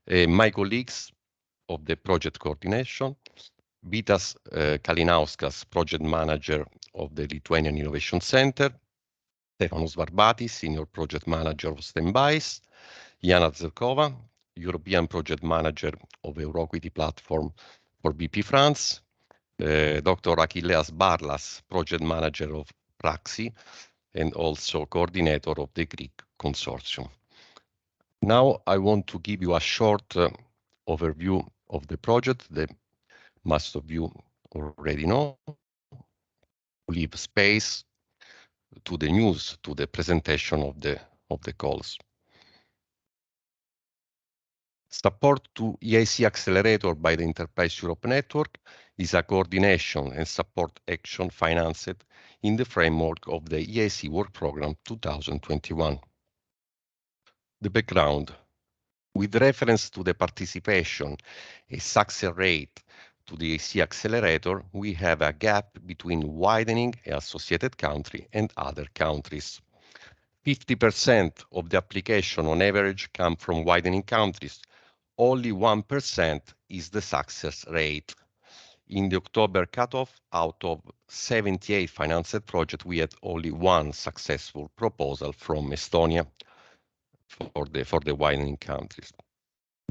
My colleagues of the project coordination, Vitas Kalinauskas, project manager of the Lithuanian Innovation Center, Stefanos Varbatis, senior project manager of Standbys, Jana Zerkova, European project manager of Euroquity platform for BP France, Dr. Achilleas Barlas, project manager of Praxi, and also coordinator of the Greek consortium. Now I want to give you a short overview of the project that most of you already know. Leave space to the news, to the presentation of the calls. Support to EIC Accelerator by the Enterprise Europe Network is a coordination and support action financed in the framework of the EIC Work Programme 2021. The background. With reference to the participation and success rate to the EIC Accelerator, we have a gap between widening and associated country and other countries. 50% of the application on average come from widening countries. Only 1% is the success rate. In the October cutoff, out of 78 financed projects, we had only one successful proposal from Estonia for the widening countries.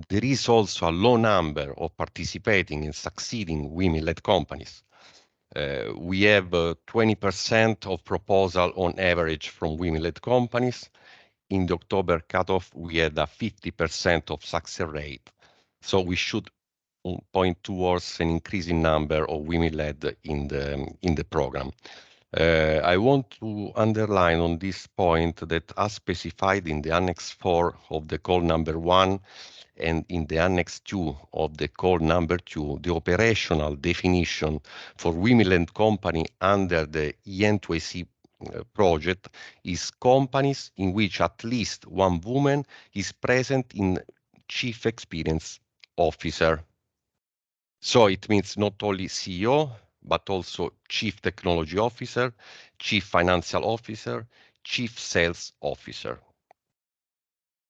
There is also a low number of participating and succeeding women-led companies. We have 20% of proposal on average from women-led companies. In the October cutoff, we had a 50% of success rate. So we should point towards an increasing number of women-led in the program. I want to underline on this point that as specified in the Annex 4 of the call number 1 and in the Annex 2 of the call number 2, the operational definition for women-led company under the EEN2EIC project is companies in which at least one woman is present in Chief Experience Officer. So it means not only CEO, but also Chief Technology Officer, Chief Financial Officer, Chief Sales Officer.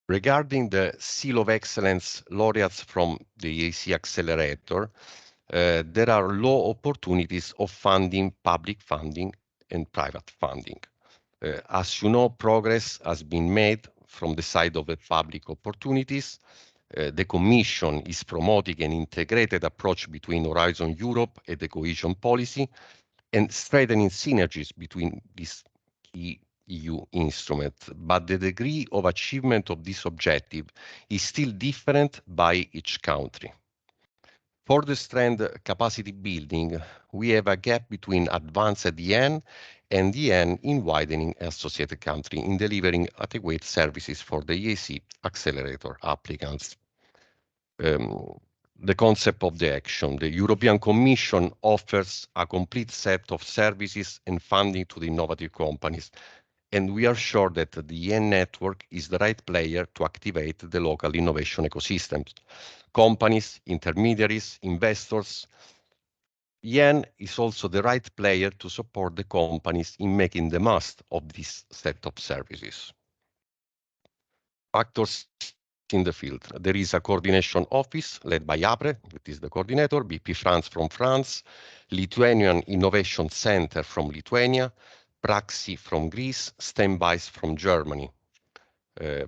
Regarding the Seal of Excellence laureates from the EIC Accelerator, there are low opportunities of funding, public funding and private funding. As you know, progress has been made from the side of the public opportunities. The Commission is promoting an integrated approach between Horizon Europe and the cohesion policy and strengthening synergies between these key EU instruments, but the degree of achievement of this objective is still different by each country. For the strand capacity building, we have a gap between advanced EN and EN in widening associated country in delivering adequate services for the EIC Accelerator applicants. The concept of the action. The European Commission offers a complete set of services and funding to the innovative companies, and we are sure that the EN network is the right player to activate the local innovation ecosystems. Companies, intermediaries, investors. EN is also the right player to support the companies in making the most of this set of services. Actors in the field. There is a coordination office led by APRE, that is the coordinator, BP France from France, Lithuanian Innovation Center from Lithuania, Praxi from Greece, Standbys from Germany. The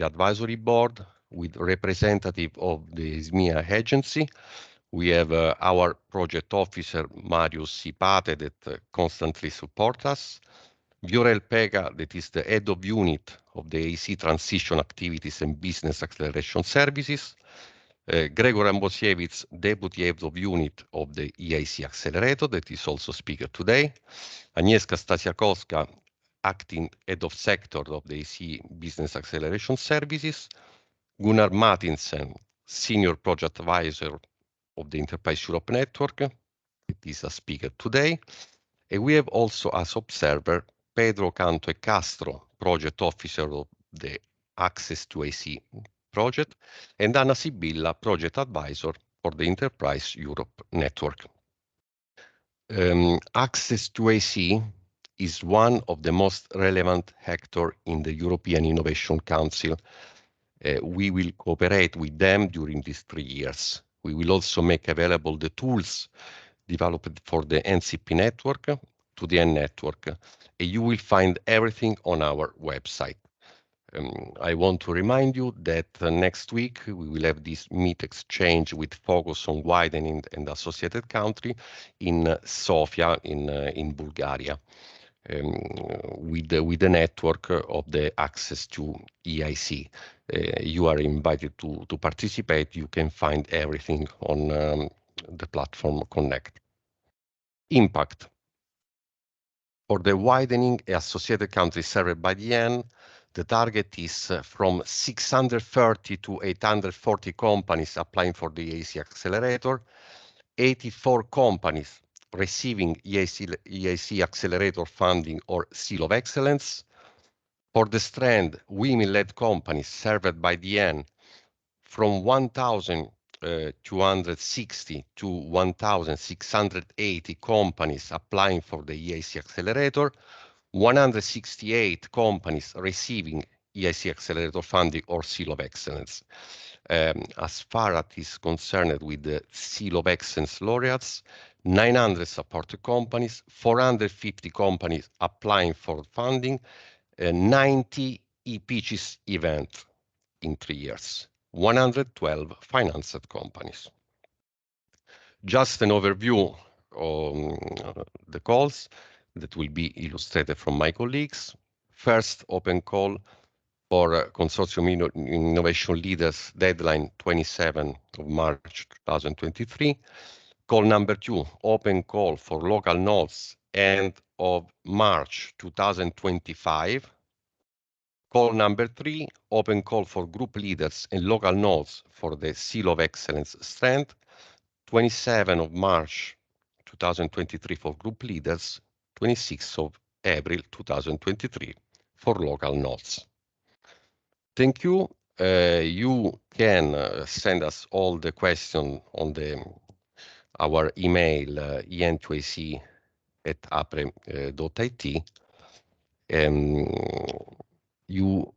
advisory board with representative of the SMEA agency. We have our project officer, Marius Sipate, that constantly supports us. Viorel Pega, that is the head of unit of the EIC Transition Activities and Business Acceleration Services. Gregor Ambosiewicz, deputy head of unit of the EIC Accelerator, that is also speaker today. Agnieszka Stasiakowska, acting head of sector of the EIC Business Acceleration Services. Gunnar Martinsen, senior project advisor of the Enterprise Europe Network, it is a speaker today. And we have also as observer Pedro Canto e Castro, project officer of the Access to EIC project, and Anna Sibilla, project advisor for the Enterprise Europe Network. Access to EIC is one of the most relevant actors in the European Innovation Council, We will cooperate with them during these 3 years. We will also make available the tools developed for the NCP network to the N network. You will find everything on our website. I want to remind you that next week we will have this meet exchange with focus on widening and associated country in Sofia in Bulgaria. With the network of the access to EIC. You are invited to participate. You can find everything on the platform Connect. Impact. For the widening associated countries served by the EN, the target is from 630 to 840 companies applying for the EIC Accelerator, 84 companies receiving EIC Accelerator funding or Seal of Excellence. For the strand, women-led companies served by the EN from 1,260 to 1,680 companies applying for the EIC Accelerator, 168 companies receiving EIC Accelerator funding or Seal of Excellence. As far as is concerned with the Seal of Excellence laureates, 900 supported companies, 450 companies applying for funding, 90 e-pitches events in 3 years, 112 financed companies. Just an overview of the calls that will be illustrated from my colleagues. First, open call for Consortium Innovation Leaders, deadline 27 of March 2023. Call number 2, open call for local nodes, end of March 2025. Call number 3, open call for group leaders and local nodes for the Seal of Excellence strand, 27 of March 2023 for group leaders, 26 of April 2023 for local nodes. Thank you. You can send us all the questions on our email EEN2EIC@apre.it. You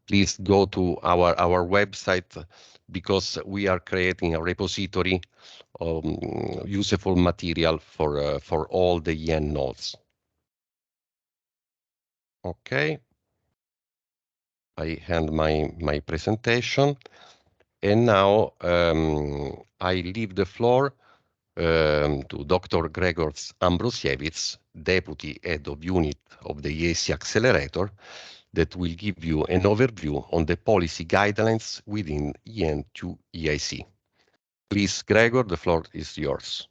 please go to our website because we are creating a repository of useful material for all the EN nodes. Okay. I end my presentation, and now I leave the floor to Dr. Gregor Ambrosiewicz, Deputy Head of Unit of the EIC Accelerator, that will give you an overview on the policy guidelines within EEN2EIC. Please, Gregor, the floor is yours.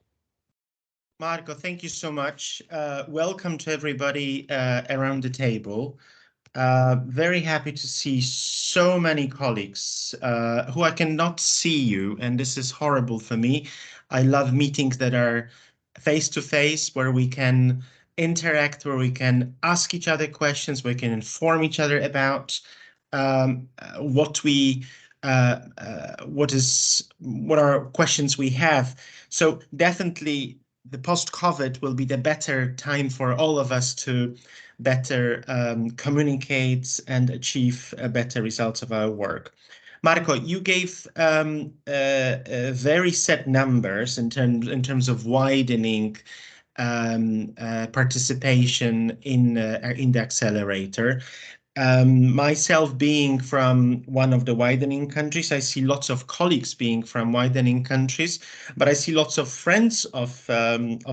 Marco, thank you so much. Welcome to everybody around the table. Very happy to see so many colleagues who I cannot see you, and this is horrible for me. I love meetings that are face-to-face, where we can interact, where we can ask each other questions, we can inform each other about what are questions we have. So definitely the post-COVID will be the better time for all of us to better communicate and achieve better results of our work. Marco, you gave very set numbers in terms of widening participation in the accelerator. Myself being from one of the widening countries, I see lots of colleagues being from widening countries, but I see lots of friends of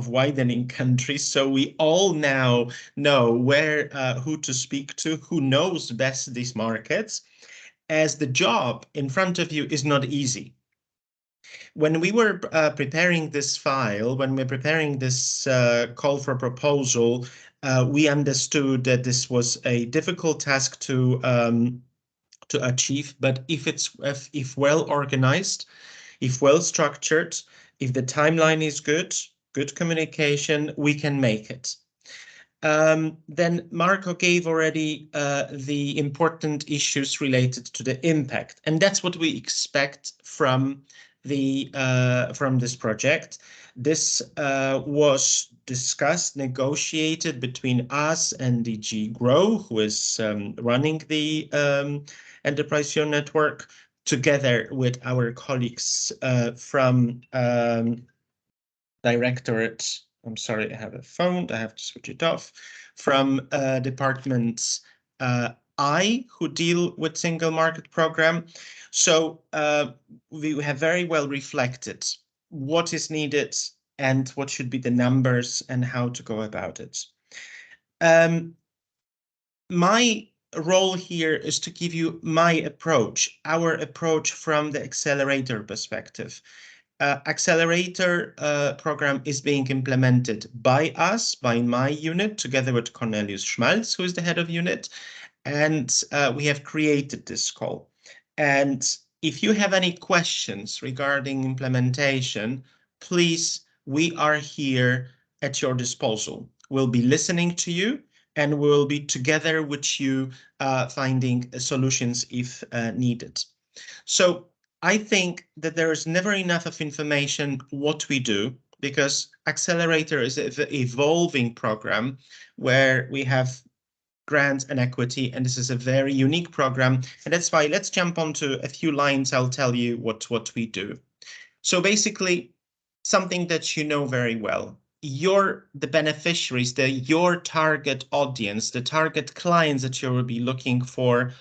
widening countries. So we all now know who to speak to, who knows best these markets, as the job in front of you is not easy. When we were preparing this file, when we're preparing this call for proposal, we understood that this was a difficult task to achieve, but if well organized, if well structured, if the timeline is good communication, we can make it. Then Marco gave already the important issues related to the impact, and that's what we expect from this project. This was discussed, negotiated between us and DG Grow, who is running the Enterprise Your Network, together with our colleagues from Directorate. I'm sorry, I have a phone. I have to switch it off. From departments who deal with single market program. So we have very well reflected what is needed and what should be the numbers and how to go about it. My role here is to give you my approach, our approach from the accelerator perspective. Accelerator program is being implemented by us, by my unit, together with Cornelius Schmalz, who is the head of unit, and we have created this call. And if you have any questions regarding implementation, please, we are here at your disposal. We'll be listening to you, and we'll be together with you finding solutions if needed. So I think that there is never enough of information what we do, because Accelerator is an evolving program where we have grants and equity, and this is a very unique program. And that's why let's jump onto a few lines. I'll tell you what we do. So basically, something that you know very well. The beneficiaries, your target audience, the target clients that you will be looking for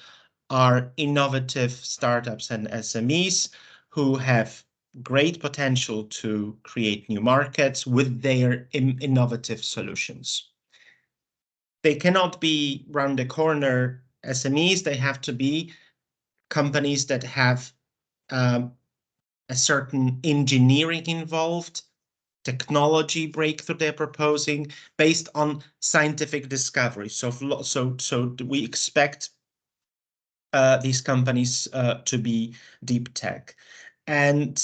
are innovative startups and SMEs who have great potential to create new markets with their innovative solutions. They cannot be round the corner SMEs. They have to be companies that have a certain engineering involved, technology breakthrough they're proposing based on scientific discovery. So we expect these companies to be deep tech. And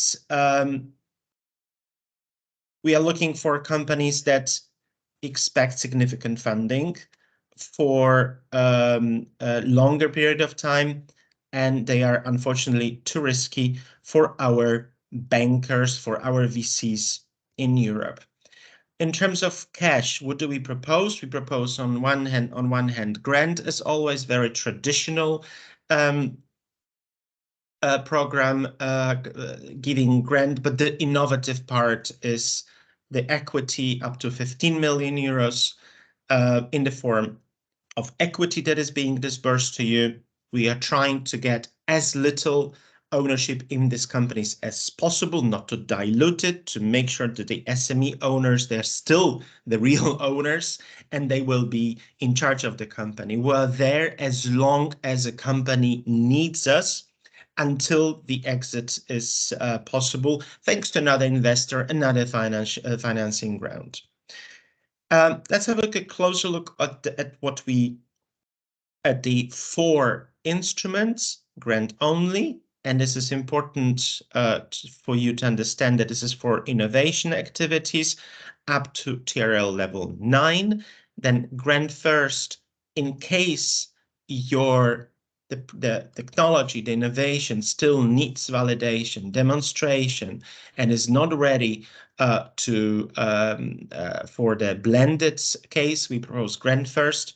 we are looking for companies that expect significant funding for a longer period of time, and they are unfortunately too risky for our bankers, for our VCs in Europe. In terms of cash, what do we propose? We propose on one hand, grant is always very traditional program giving grant, but the innovative part is the equity up to 15 million euros in the form of equity that is being disbursed to you. We are trying to get as little ownership in these companies as possible, not to dilute it, to make sure that the SME owners, they're still the real owners, and they will be in charge of the company. We're there as long as a company needs us, until the exit is possible, thanks to another investor, another financing round. Let's have a closer look at the four instruments, grant only, and this is important for you to understand that this is for innovation activities up to TRL level 9. Then grant first in case the technology, the innovation still needs validation, demonstration, and is not ready for the blended case. We propose grant first,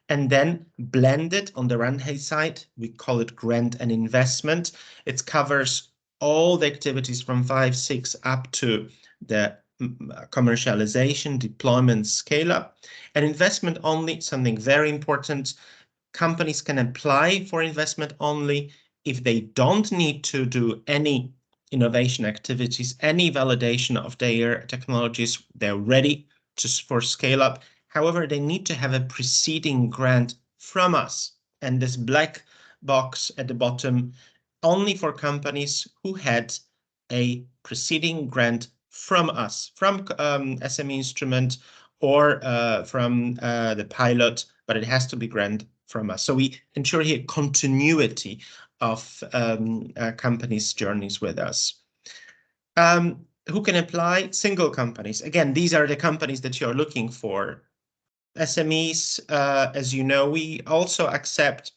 and then blended on the right-hand side. We call it grant and investment. It covers all the activities from 5, 6 up to the commercialization, deployment, scale up. And investment only, something very important. Companies can apply for investment only if they don't need to do any innovation activities, any validation of their technologies. They're ready for scale up. However, they need to have a preceding grant from us. And this black box at the bottom, only for companies who had a preceding grant from us, from SME Instrument or from the pilot, but it has to be grant from us. So we ensure here continuity of companies' journeys with us. Who can apply? Single companies. Again, these are the companies that you're looking for. SMEs, as you know, we also accept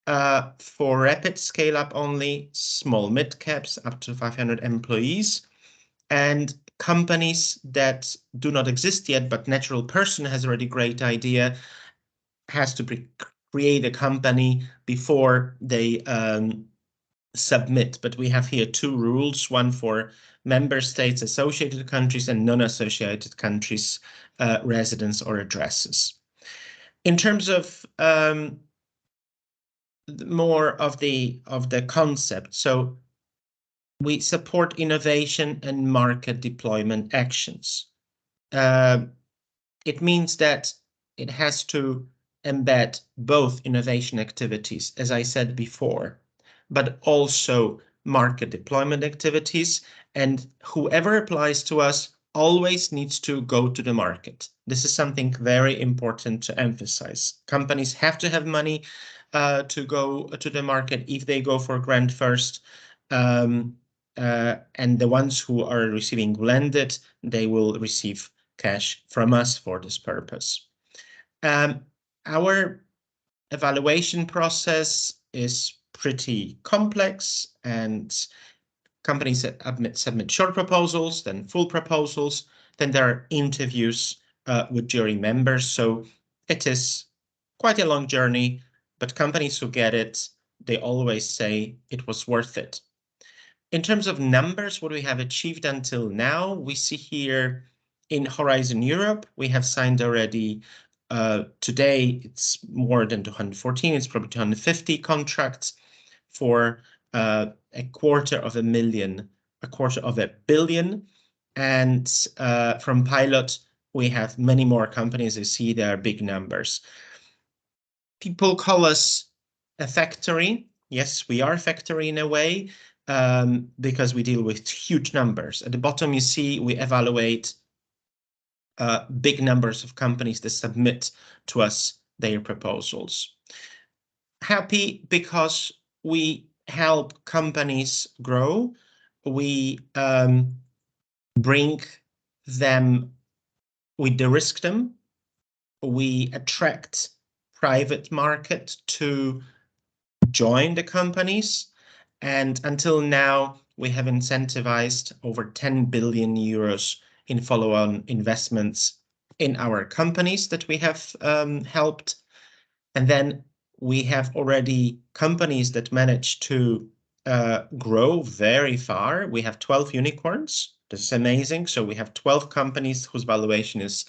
for rapid scale up only, small mid caps up to 500 employees, and companies that do not exist yet, but natural person has already great idea, has to be create a company before they submit. But we have here two rules, one for member states, associated countries, and non-associated countries, residence or addresses. In terms of more of the concept, so we support innovation and market deployment actions. It means that it has to embed both innovation activities, as I said before, but also market deployment activities. And whoever applies to us always needs to go to the market. This is something very important to emphasize. Companies have to have money to go to the market if they go for grant first. And the ones who are receiving blended, they will receive cash from us for this purpose. Our evaluation process is pretty complex, and companies submit short proposals, then full proposals, then there are interviews with jury members. So it is quite a long journey, but companies who get it, they always say it was worth it. In terms of numbers, what we have achieved until now, we see here in Horizon Europe, we have signed already, today it's more than 214, it's probably 250 contracts for a quarter of a billion. And from pilot, we have many more companies. You see, there are big numbers. People call us a factory. Yes, we are a factory in a way, because we deal with huge numbers. At the bottom, you see we evaluate big numbers of companies that submit to us their proposals. Happy because we help companies grow. We bring them, we de-risk them. We attract private market to join the companies. And until now, we have incentivized over 10 billion euros in follow-on investments in our companies that we have helped. And then we have already companies that manage to grow very far. We have 12 unicorns. This is amazing. So we have 12 companies whose valuation is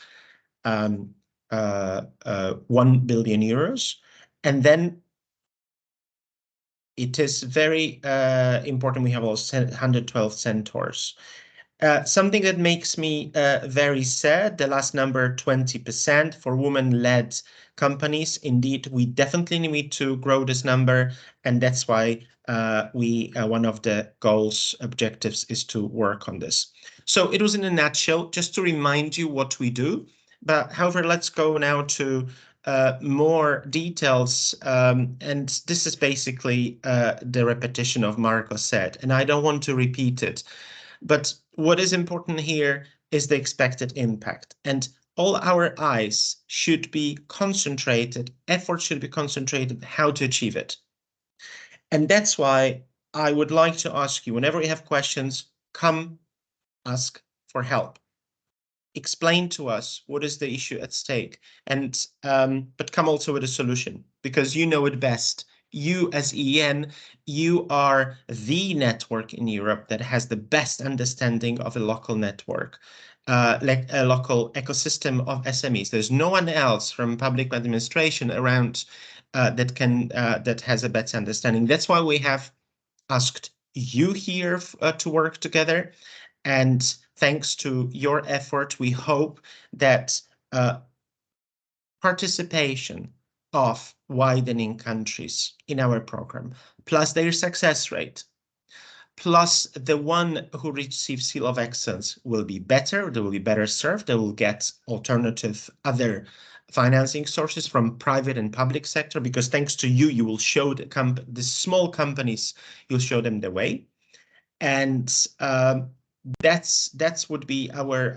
1 billion euros. And then it is very important. We have also 112 centaurs. Something that makes me very sad, the last number, 20% for women-led companies. Indeed, we definitely need to grow this number, and that's why one of the goals, objectives, is to work on this. So it was in a nutshell, just to remind you what we do. But however, let's go now to more details, and this is basically the repetition of Marco said, and I don't want to repeat it. But what is important here is the expected impact, and all our eyes should be concentrated, effort should be concentrated how to achieve it. And that's why I would like to ask you, whenever you have questions, come ask for help. Explain to us what is the issue at stake, and but come also with a solution, because you know it best. You as EEN, you are the network in Europe that has the best understanding of a local network, like a local ecosystem of SMEs. There's no one else from public administration around that has a better understanding. That's why we have asked you here to work together, and thanks to your effort, we hope that participation of widening countries in our program, plus their success rate, plus the one who receives Seal of Excellence will be better, they will be better served, they will get alternative other financing sources from private and public sector, because thanks to you, you will show the small companies, you'll show them the way. And that's would be our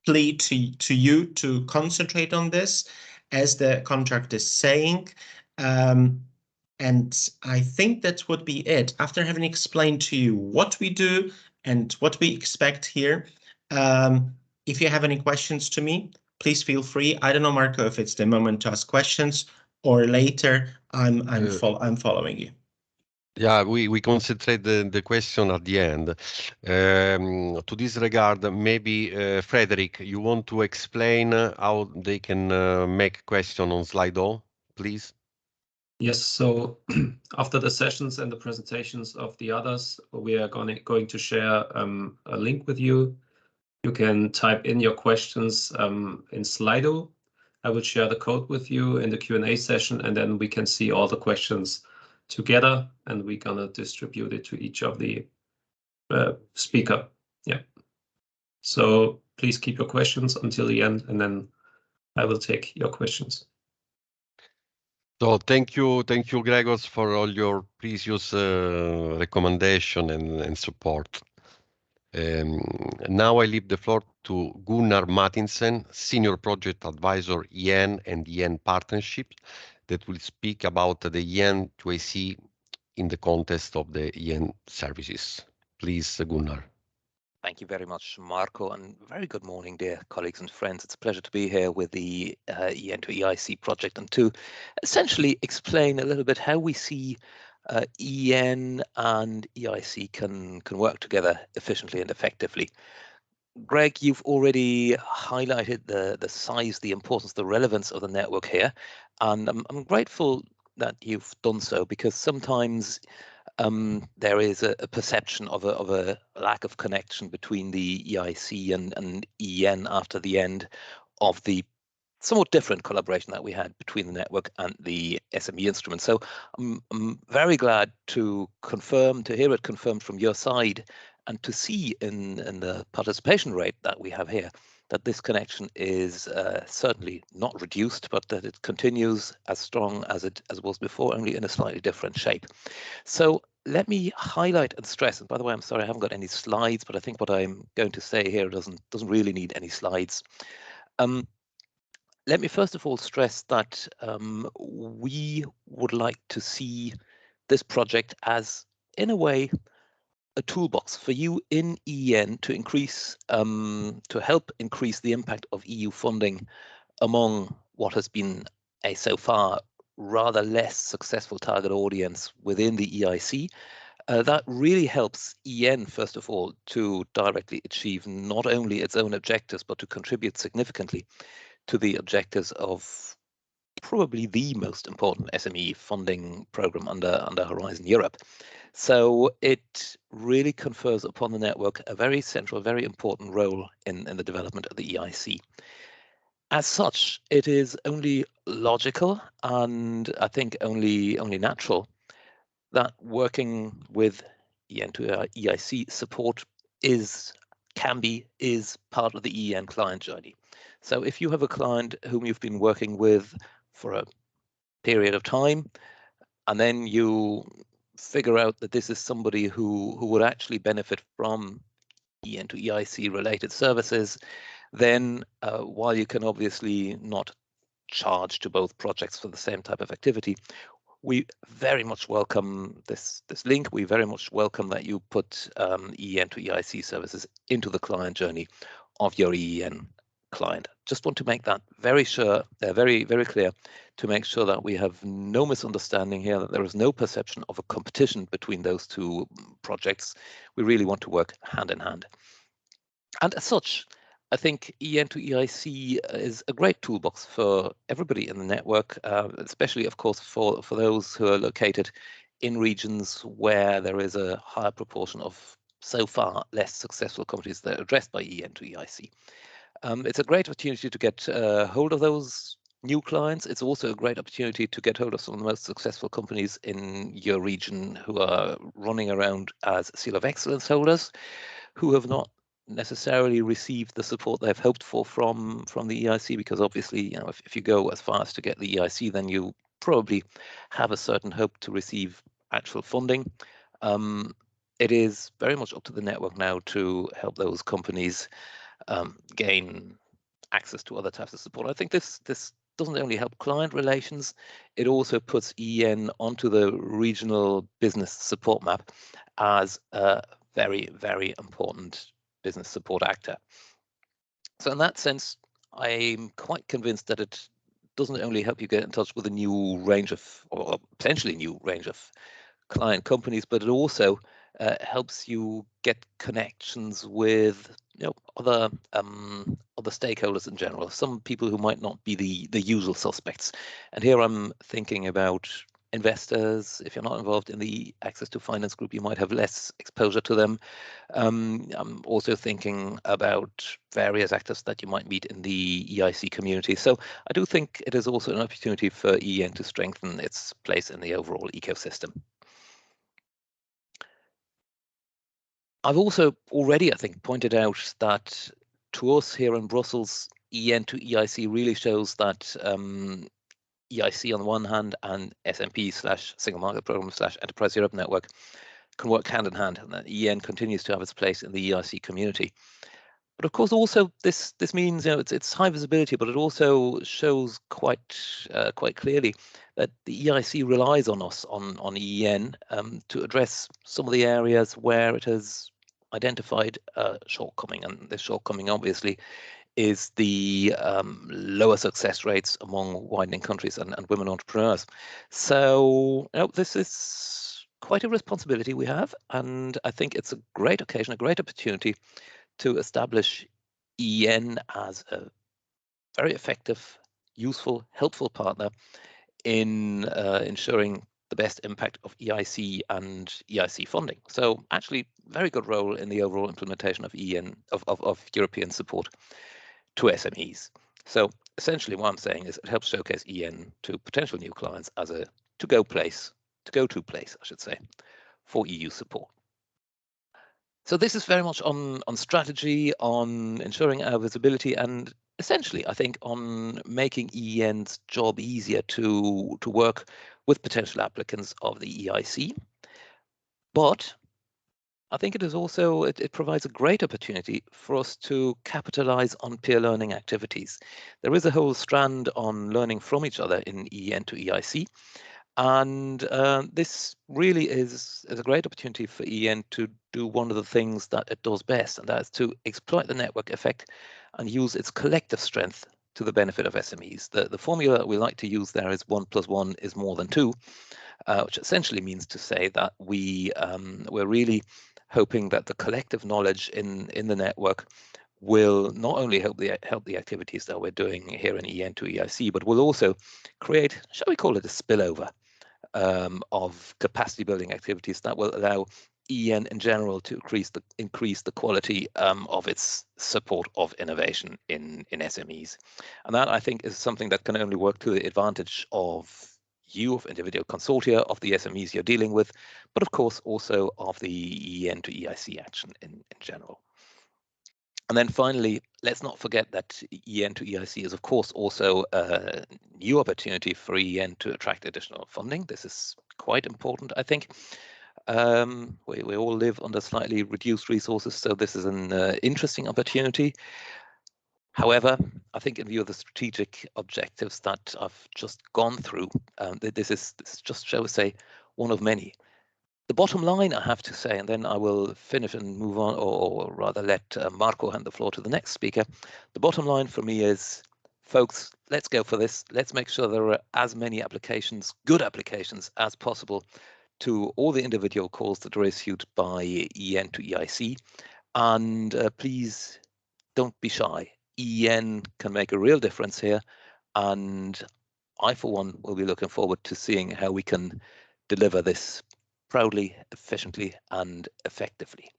plea to you to concentrate on this, as the contract is saying. And I think that would be it. After having explained to you what we do and what we expect here, if you have any questions to me, please feel free. I don't know, Marco, if it's the moment to ask questions or later. I'm following you. Yeah, we concentrate the question at the end. To this regard, maybe Frederick, you want to explain how they can make question on Slido, please? Yes, so after the sessions and the presentations of the others, we are going to share a link with you. You can type in your questions in Slido. I will share the code with you in the Q&A session, and then we can see all the questions together, and we're gonna distribute it to each of the speaker. Yeah. So please keep your questions until the end, and then I will take your questions. So thank you, Gregors, for all your precious recommendation and support. Now I leave the floor to Gunnar Mattinsen, Senior Project Advisor EN and EN Partnership, that will speak about the EEN2EIC in the context of the EN services. Please, Gunnar. Thank you very much, Marco, and very good morning, dear colleagues and friends. It's a pleasure to be here with the EEN2EIC project and to essentially explain a little bit how we see EN and EIC can work together efficiently and effectively. Greg, you've already highlighted the size, the importance, the relevance of the network here, and I'm grateful that you've done so, because sometimes there is a perception of a lack of connection between the EIC and EN after the end of the somewhat different collaboration that we had between the network and the SME instrument. So I'm very glad to hear it confirmed from your side, and to see in the participation rate that we have here that this connection is certainly not reduced, but that it continues as strong as it was before, only in a slightly different shape. So let me highlight and stress, and by the way, I'm sorry I haven't got any slides, but I think what I'm going to say here doesn't really need any slides. Let me first of all stress that we would like to see this project as, in a way, a toolbox for you in EN to increase, to help increase the impact of EU funding among what has been a so far rather less successful target audience within the EIC. That really helps EN, first of all, to directly achieve not only its own objectives, but to contribute significantly to the objectives of probably the most important SME funding program under Horizon Europe. So it really confers upon the network a very central, very important role in the development of the EIC. As such, it is only logical, and I think only natural, that working with EN2EIC support is part of the EN client journey. So if you have a client whom you've been working with for a period of time, and then you figure out that this is somebody who would actually benefit from EN2EIC related services, then while you can obviously not charge to both projects for the same type of activity, we very much welcome this link. We very much welcome that you put EN2EIC services into the client journey of your EN client. Just want to make that very clear, to make sure that we have no misunderstanding here, that there is no perception of a competition between those two projects. We really want to work hand in hand. And as such, I think EN2EIC is a great toolbox for everybody in the network, especially, of course, for those who are located in regions where there is a higher proportion of so far less successful companies that are addressed by EN2EIC. It's a great opportunity to get hold of those new clients. It's also a great opportunity to get hold of some of the most successful companies in your region who are running around as Seal of Excellence holders, who have not necessarily received the support they've hoped for from the EIC, because obviously, you know, if you go as far as to get the EIC, then you probably have a certain hope to receive actual funding. It is very much up to the network now to help those companies gain access to other types of support. I think this doesn't only help client relations, it also puts EN onto the regional business support map as a very, very important business support actor. So in that sense, I'm quite convinced that it doesn't only help you get in touch with a new range of, or potentially new range of client companies, but it also helps you get connections with other stakeholders in general, some people who might not be the usual suspects. And here I'm thinking about investors. If you're not involved in the Access to Finance group, you might have less exposure to them. I'm also thinking about various actors that you might meet in the EIC community. So I do think it is also an opportunity for EEN to strengthen its place in the overall ecosystem. I've also already, I think, pointed out that to us here in Brussels, EEN2EIC really shows that EIC on the one hand and SMP/Single Market Programme/Enterprise Europe Network can work hand in hand, and that EEN continues to have its place in the EIC community. But of course, also this means it's high visibility, but it also shows quite clearly that the EIC relies on us on EEN to address some of the areas where it has identified shortcoming, and this shortcoming obviously is the lower success rates among widening countries and women entrepreneurs. So this is quite a responsibility we have, and I think it's a great occasion, a great opportunity to establish EEN as a very effective, useful, helpful partner in ensuring the best impact of EIC and EIC funding. So actually, very good role in the overall implementation of EEN, of European support to SMEs. So essentially what I'm saying is it helps showcase EEN to potential new clients as a to-go place, I should say, for EU support. So this is very much on strategy, on ensuring our visibility, and essentially, I think, on making EEN's job easier to work with potential applicants of the EIC. But I think it is also, it provides a great opportunity for us to capitalize on peer learning activities. There is a whole strand on learning from each other in EEN2EIC. And this really is a great opportunity for EEN to do one of the things that it does best, and that is to exploit the network effect and use its collective strength to the benefit of SMEs. The formula that we like to use there is 1 + 1 is more than 2, which essentially means to say that we're really hoping that the collective knowledge in the network will not only help the activities that we're doing here in EEN2EIC, but will also create, shall we call it, a spillover of capacity building activities that will allow EEN in general to increase the quality of its support of innovation in SMEs. And that, I think, is something that can only work to the advantage of you, of individual consortia, of the SMEs you're dealing with, but of course also of the EEN2EIC action in general. And then finally, let's not forget that EEN2EIC is, of course, also a new opportunity for EEN to attract additional funding. This is quite important, I think. We all live under slightly reduced resources, so this is an interesting opportunity. However, I think in view of the strategic objectives that I've just gone through, this is just, shall we say, one of many. The bottom line, I have to say, and then I will finish and move on, or rather let Marco hand the floor to the next speaker. The bottom line for me is, folks, let's go for this. Let's make sure there are as many applications, good applications, as possible to all the individual calls that are issued by EEN2EIC. And please don't be shy. EEN can make a real difference here. And I, for one, will be looking forward to seeing how we can deliver this proudly, efficiently, and effectively.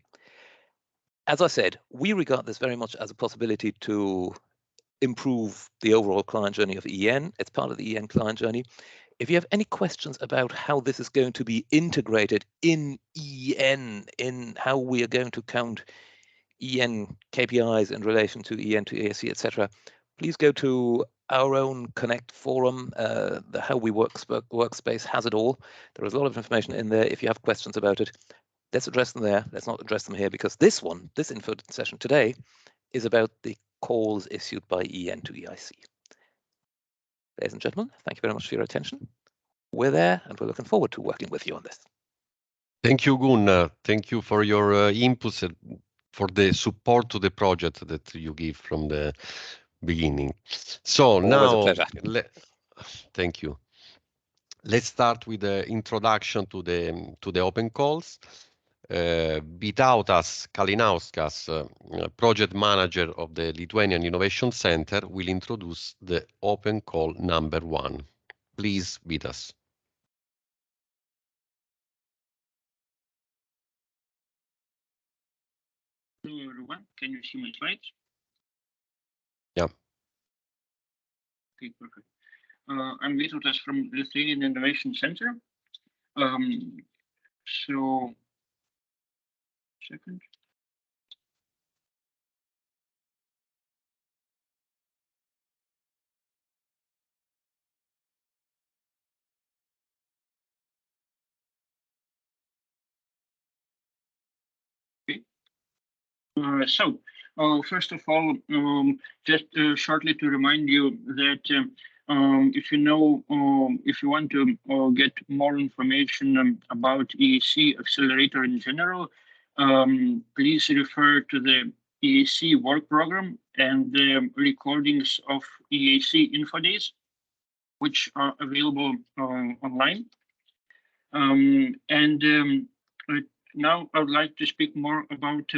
As I said, we regard this very much as a possibility to improve the overall client journey of EEN. It's part of the EEN client journey. If you have any questions about how this is going to be integrated in EEN, in how we are going to count EEN KPIs in relation to EEN2EIC, etc., please go to our own Connect forum. The How We workspace has it all. There is a lot of information in there. If you have questions about it, let's address them there. Let's not address them here, because this info session today is about the calls issued by EEN2EIC. Ladies and gentlemen, thank you very much for your attention. We're there, and we're looking forward to working with you on this. Thank you, Gunnar. Thank you for your inputs. for the support to the project that you give from the beginning. So always now, a pleasure. Thank you. Let's start with the introduction to the open calls. Vytautas Kalinauskas, project manager of the Lithuanian Innovation Center, will introduce the open call number 1. Please, Vytas. Hello everyone, can you see my slides? Yeah. Okay, perfect. I'm Vytautas from Lithuanian Innovation Center. Second. Okay. First of all, just shortly to remind you that if you want to get more information about EIC Accelerator in general, please refer to the EIC work program and the recordings of EIC Info Days, which are available online. Now I would like to speak more about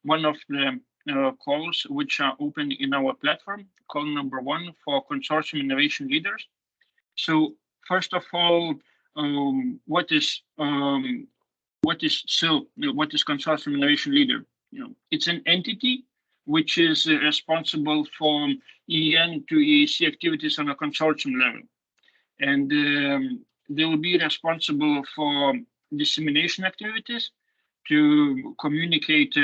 one of the calls which are open in our platform, call number 1 for consortium innovation leaders. So first of all, what is consortium innovation leader? It's an entity which is responsible for EEN2EIC activities on a consortium level, and they will be responsible for dissemination activities to communicate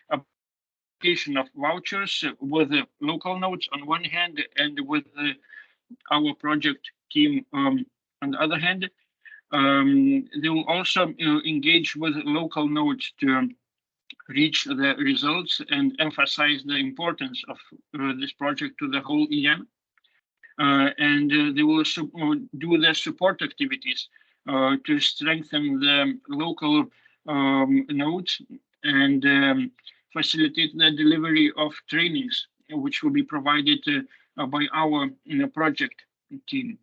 application of vouchers with the local nodes on one hand and with our project team on the other hand. They will also engage with local nodes to reach the results and emphasize the importance of this project to the whole EM. They will do the support activities to strengthen the local nodes and facilitate the delivery of trainings, which will be provided by our project team.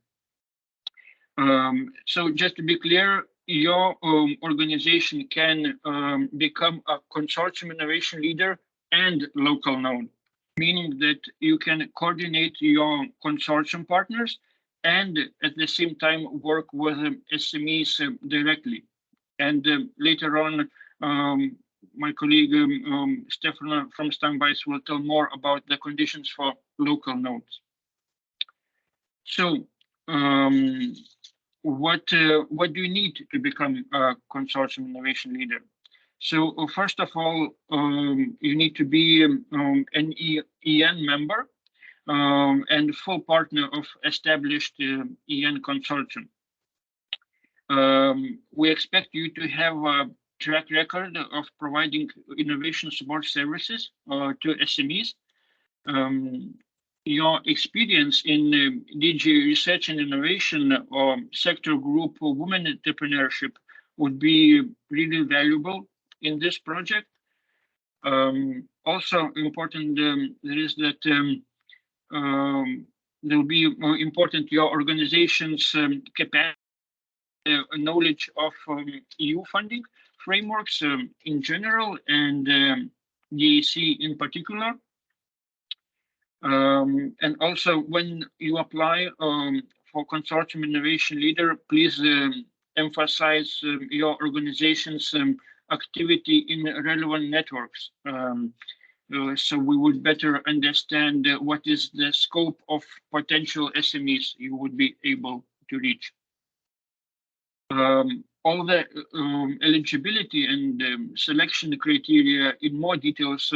So just to be clear, your organization can become a consortium innovation leader and local node, meaning that you can coordinate your consortium partners and at the same time work with SMEs directly. And later on, my colleague Stefano from Standbys will tell more about the conditions for local nodes. So what do you need to become a consortium innovation leader? So first of all, you need to be an EN member and full partner of established EN consortium. We expect you to have a track record of providing innovation support services to SMEs. Your experience in DG Research and Innovation or sector group or women entrepreneurship would be really valuable in this project. Also important is that there will be important your organization's capacity, knowledge of EU funding frameworks in general and EIC in particular. And also when you apply for consortium innovation leader, please emphasize your organization's activity in relevant networks. So we would better understand what is the scope of potential SMEs you would be able to reach. All the eligibility and selection criteria in more details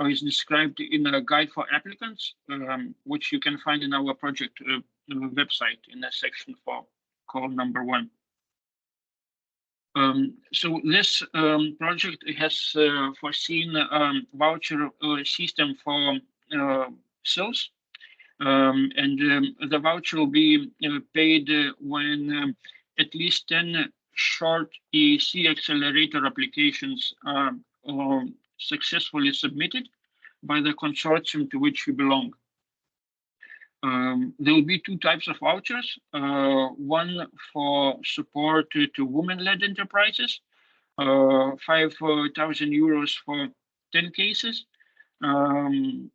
is described in a guide for applicants, which you can find in our project website in the section for call number 1. So this project has foreseen voucher system for sales, and the voucher will be paid when at least 10 short EIC Accelerator applications are successfully submitted by the consortium to which we belong. There will be two types of vouchers, one for support to women-led enterprises, 5,000 euros for 10 cases, and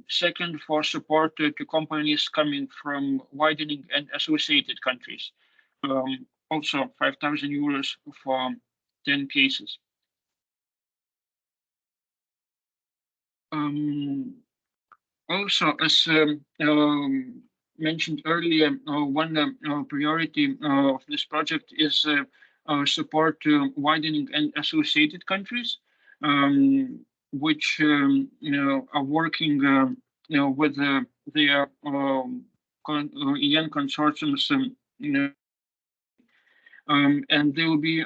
second for support to companies coming from widening and associated countries, also 5,000 euros for 10 cases. Also, as mentioned earlier, one priority of this project is support to widening and associated countries, which are working with their EN consortiums, and they will be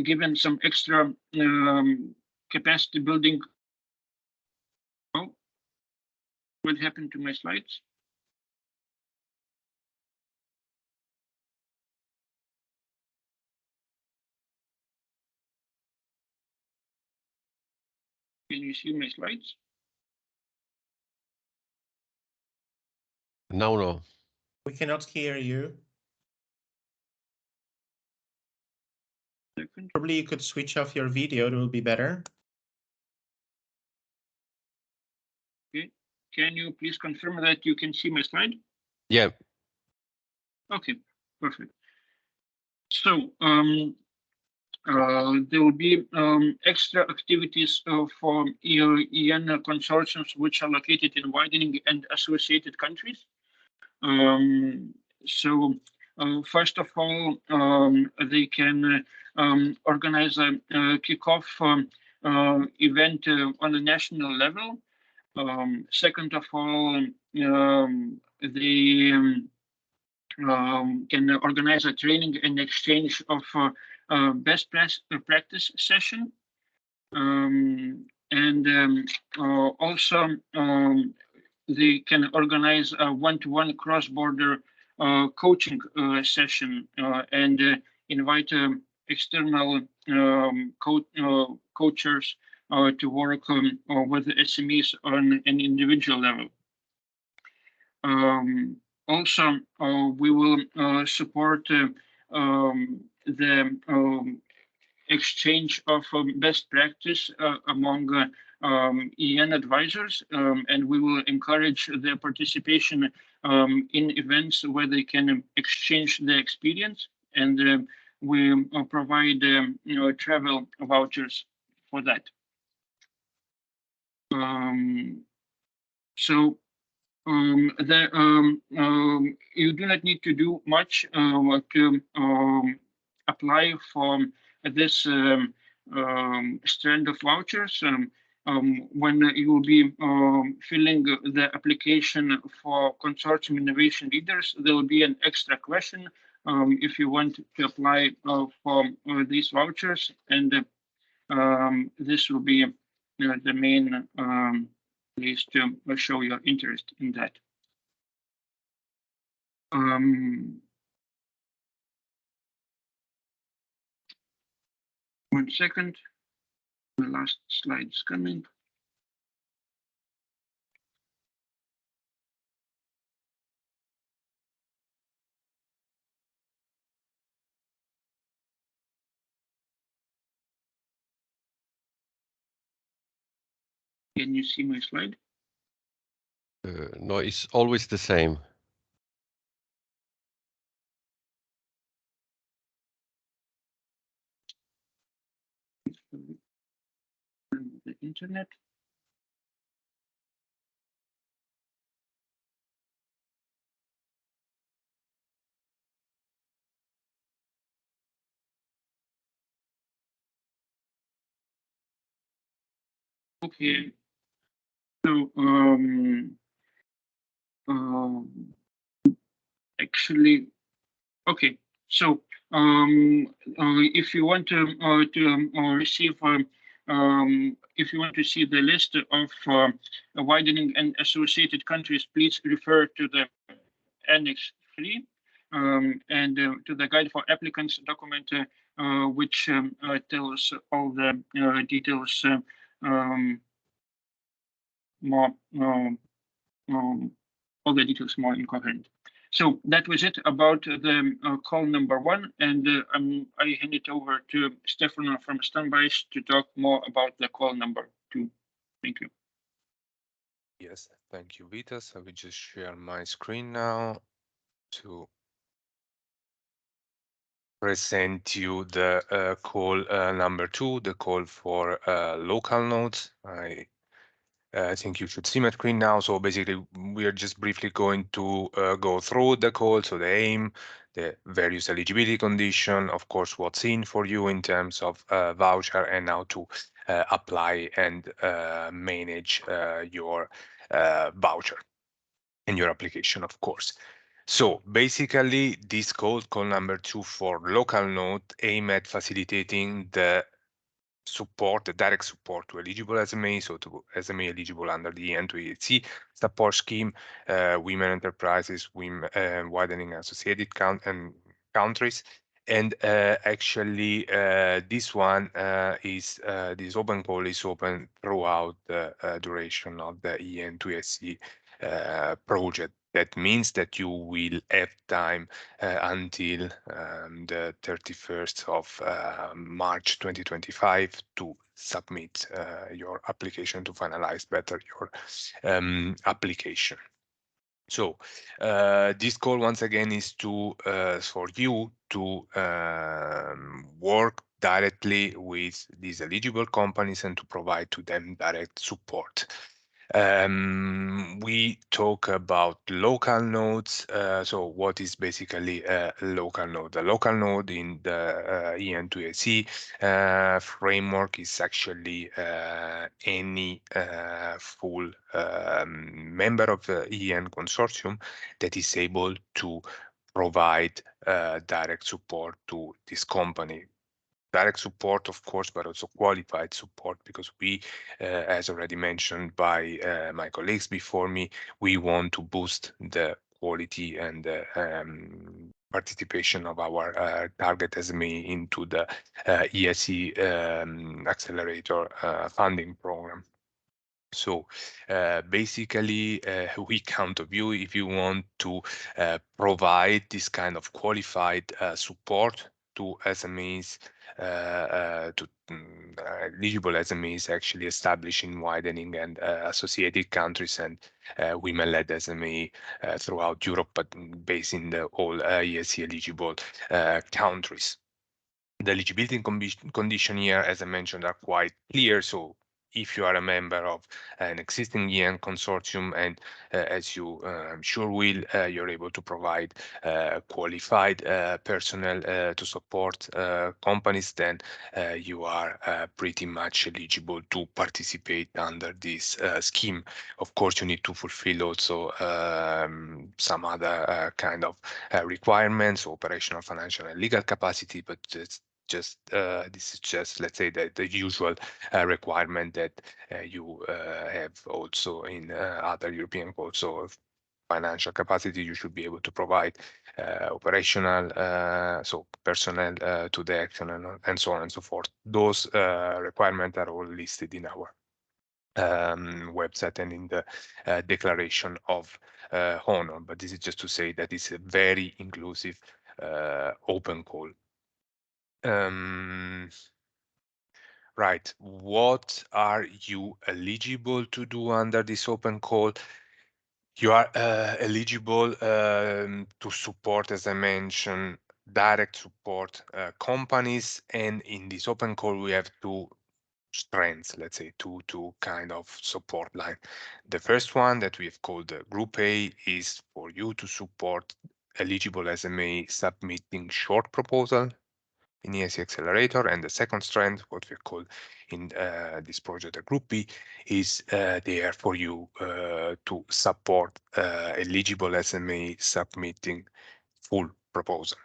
given some extra capacity building. Oh, what happened to my slides? Can you see my slides? No. We cannot hear you. Probably you could switch off your video, it will be better. Okay. Can you please confirm that you can see my slide? Yeah. Okay, perfect. So there will be extra activities for EN consortiums which are located in widening and associated countries. So first of all, they can organize a kickoff event on a national level. Second of all, they can organize a training and exchange of best practice session. Also, they can organize a one-to-one cross-border coaching session and invite external coaches to work with the SMEs on an individual level. Also, we will support the exchange of best practice among EN advisors, and we will encourage their participation in events where they can exchange their experience, and we provide travel vouchers for that. You do not need to do much to apply for this strand of vouchers. When you will be filling the application for consortium innovation leaders, there will be an extra question if you want to apply for these vouchers, and this will be the main place to show your interest in that. 1 second, the last slide is coming. Can you see my slide? No, it's always the same. The internet. Okay. So actually, okay. So if you want to receive, if you want to see the list of widening and associated countries, please refer to the Annex 3 and to the Guide for Applicants document which tells all the details more all the details more incoherent. So that was it about the call number 1, and I hand it over to Stefano from Standbys to talk more about the call number 2. Thank you. Yes, thank you, Vitas. I will just share my screen now to present you the call number 2, the call for local nodes. I think you should see my screen now. So basically, we are just briefly going to go through the call. So the aim, the various eligibility condition, of course, what's in for you in terms of voucher, and how to apply and manage your voucher and your application, of course. So basically, this call number 2 for local node, aim at facilitating the support, the direct support to eligible SME, so to SME eligible under the EEN2EIC support scheme, women enterprises, women, widening associated countries. And actually, this one this open call is open throughout the duration of the EEN2EIC project. That means that you will have time until the 31st of March 2025 to submit your application, to finalize better your application. So this call once again is to for you to work directly with these eligible companies and to provide to them direct support. We talk about local nodes. So what is basically a local node? The local node in the EEN2EIC framework is actually any full member of the EEN consortium that is able to provide direct support to this company. Direct support, of course, but also qualified support, because we, as already mentioned by my colleagues before me, we want to boost the quality and the participation of our target SME into the EIC Accelerator funding program. So basically, we count on you if you want to provide this kind of qualified support to SMEs, to eligible SMEs actually establishing widening and associated countries and women-led SME throughout Europe, but based in the all EIC eligible countries. The eligibility condition here, as I mentioned, are quite clear. So if you are a member of an existing EEN consortium, and as you I'm sure will, you're able to provide qualified personnel to support companies, then you are pretty much eligible to participate under this scheme. Of course, you need to fulfill also some other kind of requirements, operational, financial, and legal capacity, but this is just, let's say, the usual requirement that you have also in other European codes. So financial capacity, you should be able to provide operational, so personnel to the action, and so on and so forth. Those requirements are all listed in our website and in the declaration of honor. But this is just to say that it's a very inclusive open call. Right, what are you eligible to do under this open call? You are eligible to support, as I mentioned, direct support companies, and in this open call we have two strengths, let's say, two kind of support line. The first one that we have called the Group A is for you to support eligible SME submitting short proposal in EIC Accelerator, and the second strand, what we call in this project the Group B, is there for you to support eligible SME submitting full proposal.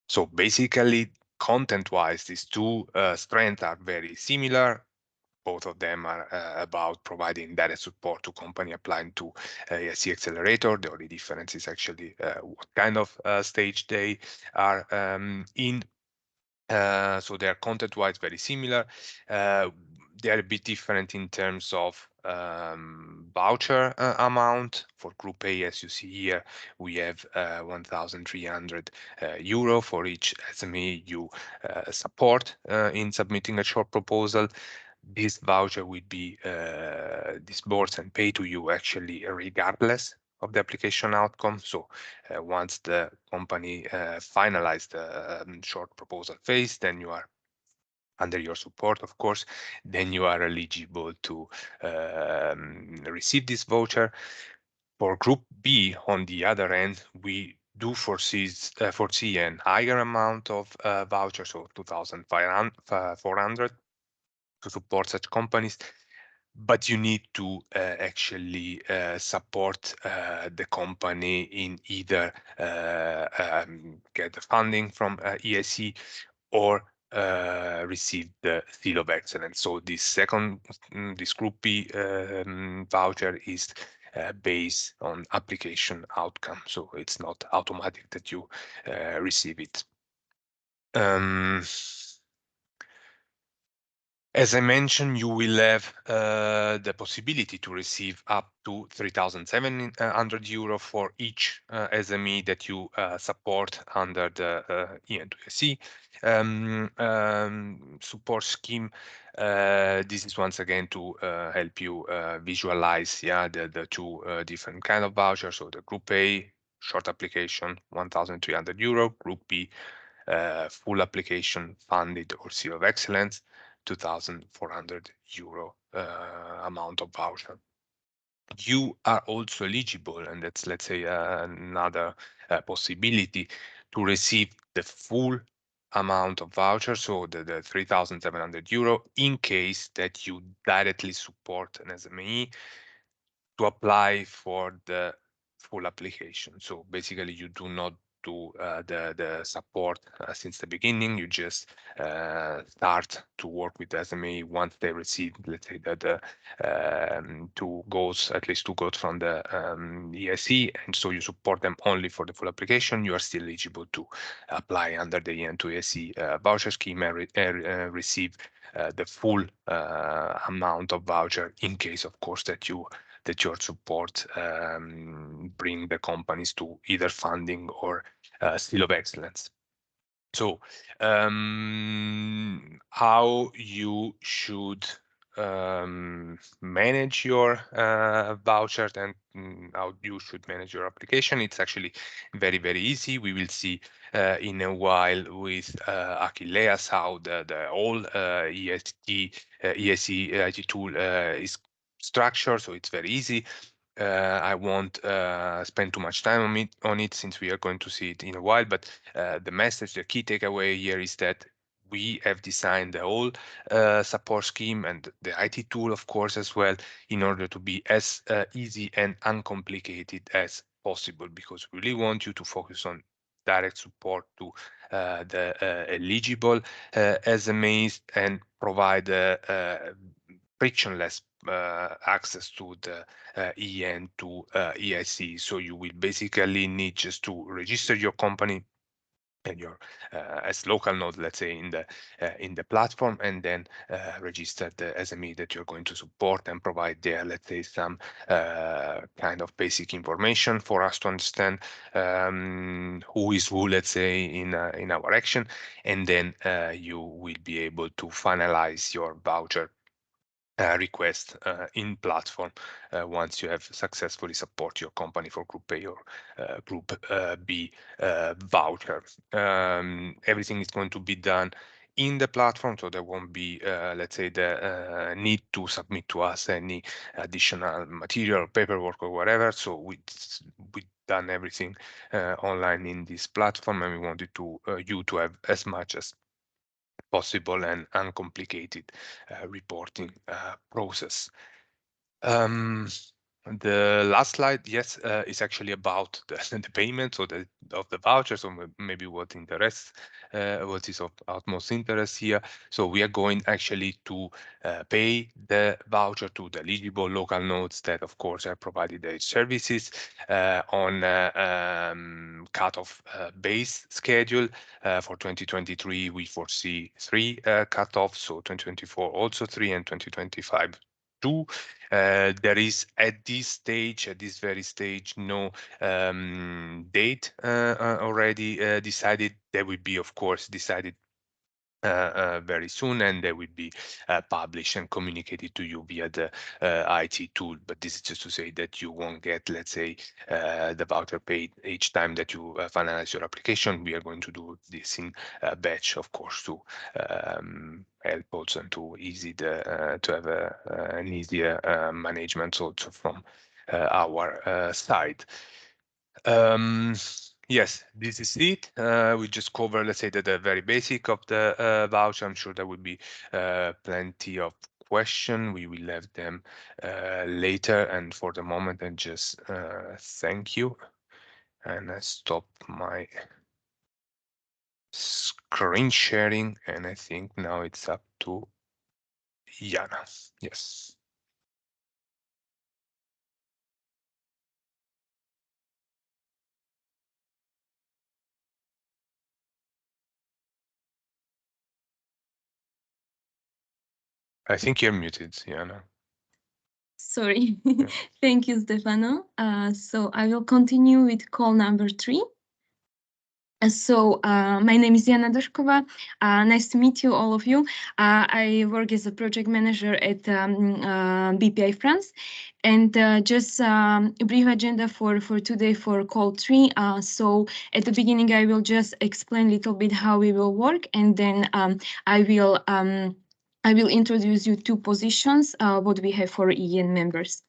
So basically, content-wise, these two strands are very similar. Both of them are about providing direct support to company applying to EIC Accelerator. The only difference is actually what kind of stage they are in. So they are content-wise very similar. They are a bit different in terms of voucher amount. For Group A, as you see here, we have 1,300 euro for each SME you support in submitting a short proposal. This voucher will be disbursed and paid to you actually regardless of the application outcome. So once the company finalized the short proposal phase, then you are under your support, of course, then you are eligible to receive this voucher. For Group B, on the other end, we do foresee an higher amount of vouchers, so 2,400 to support such companies. But you need to actually support the company in either get the funding from EIC or receive the Seal of Excellence. So this Group B voucher is based on application outcome. So it's not automatic that you receive it. As I mentioned, you will have the possibility to receive up to 3,700 euro for each SME that you support under the EEN2EIC support scheme. This is once again to help you visualize the two different kind of vouchers. So the Group A short application, 1,300 euro. Group B full application funded or Seal of Excellence, 2,400 euro amount of voucher. You are also eligible, and that's, let's say, another possibility to receive the full amount of voucher, so the 3,700 euro, in case that you directly support an SME to apply for the full application. So basically, you do not do the support since the beginning. You just start to work with SME once they receive, let's say, the at least two goals from the EIC, and so you support them only for the full application. You are still eligible to apply under the EEN2EIC voucher scheme and receive the full amount of voucher, in case, of course, that your support bring the companies to either funding or Seal of Excellence. So how you should manage your vouchers and how you should manage your application, it's actually very, very easy. We will see in a while with Achilleas how the whole EIC IT tool is structured, so it's very easy. I won't spend too much time on it since we are going to see it in a while, but the message, the key takeaway here is that we have designed the whole support scheme and the IT tool, of course, as well, in order to be as easy and uncomplicated as possible, because we really want you to focus on direct support to the eligible SMEs and provide frictionless access to the EEN2EIC. So you will basically need just to register your company and your as local node, let's say, in the platform, and then register the SME that you're going to support and provide there, let's say, some kind of basic information for us to understand who is who, let's say, in our action, and then you will be able to finalize your voucher request in platform once you have successfully support your company for Group A or Group B voucher. Everything is going to be done in the platform, so there won't be, let's say, the need to submit to us any additional material, paperwork, or whatever. So we've done everything online in this platform, and we wanted you to have as much as possible and uncomplicated reporting process. The last slide, yes, is actually about the payment of the vouchers, or maybe what interests, what is of utmost interest here. So we are going actually to pay the voucher to the eligible local nodes that, of course, are provided their services on cut-off base schedule. For 2023, we foresee 3 cut-offs, so 2024 also 3, and 2025 2. There is at this very stage, no date already decided. There will be, of course, decided very soon, and they will be published and communicated to you via the IT tool. But this is just to say that you won't get, let's say, the voucher paid each time that you finalize your application. We are going to do this in batch, of course, to help also and to easy to have an easier management also from our side. Yes, this is it. We just cover, let's say, the very basic of the voucher. I'm sure there will be plenty of questions. We will have them later. And for the moment, I just thank you. And I stop my screen sharing. And I think now it's up to Jana. Yes. I think you're muted, Jana. Sorry. Thank you, Stefano. So I will continue with call number 3. My name is Jana Došková. Nice to meet you, all of you. I work as a project manager at BPI France. And just a brief agenda for today for call 3. So at the beginning, I will just explain a little bit how we will work, and then I will introduce you 2 positions, what we have for EEN members.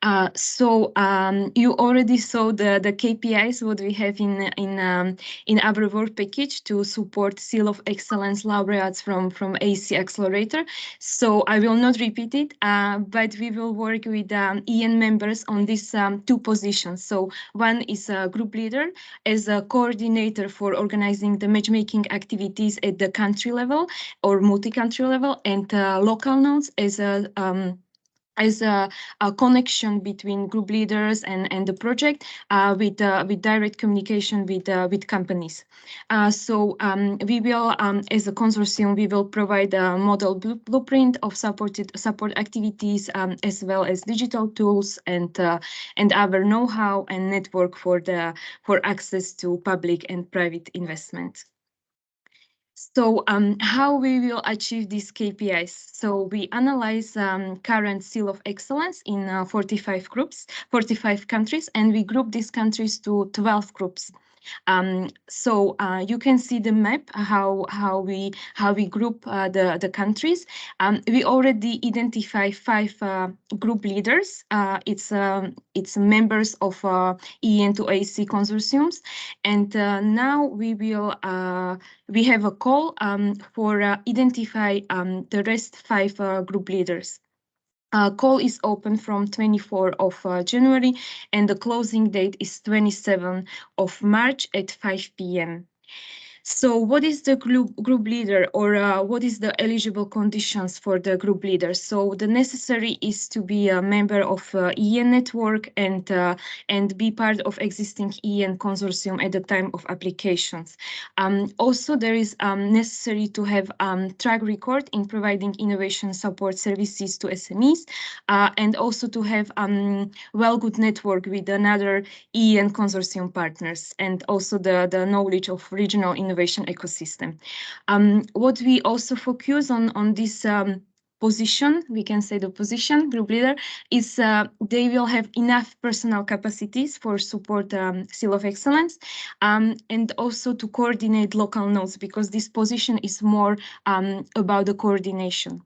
You already saw the KPIs what we have in our work package to support Seal of Excellence laureates from EIC Accelerator. So I will not repeat it, but we will work with EN members on these 2 positions. So one is a group leader as a coordinator for organizing the matchmaking activities at the country level or multi-country level, and local nodes as a connection between group leaders and the project with direct communication with companies. We will, as a consortium, we will provide a model blueprint of support activities, as well as digital tools and our know-how and network for access to public and private investment. So how we will achieve these KPIs? So we analyze current Seal of Excellence in 45 countries, and we group these countries to 12 groups. You can see the map how we group the countries. We already identify 5 group leaders. It's members of EEN2EIC consortiums, and now we have a call for identify the rest 5 group leaders. Call is open from 24 of January, and the closing date is 27 of March at 5 p.m. So what is the group leader, or what is the eligible conditions for the group leader? So the necessary is to be a member of EEN network and be part of existing EEN consortium at the time of applications. Also, there is necessary to have track record in providing innovation support services to SMEs, and also to have good network with another EEN consortium partners, and also the knowledge of regional innovation ecosystem. What we also focus on this position, we can say the position, group leader, is they will have enough personal capacities for support Seal of Excellence, and also to coordinate local nodes, because this position is more about the coordination.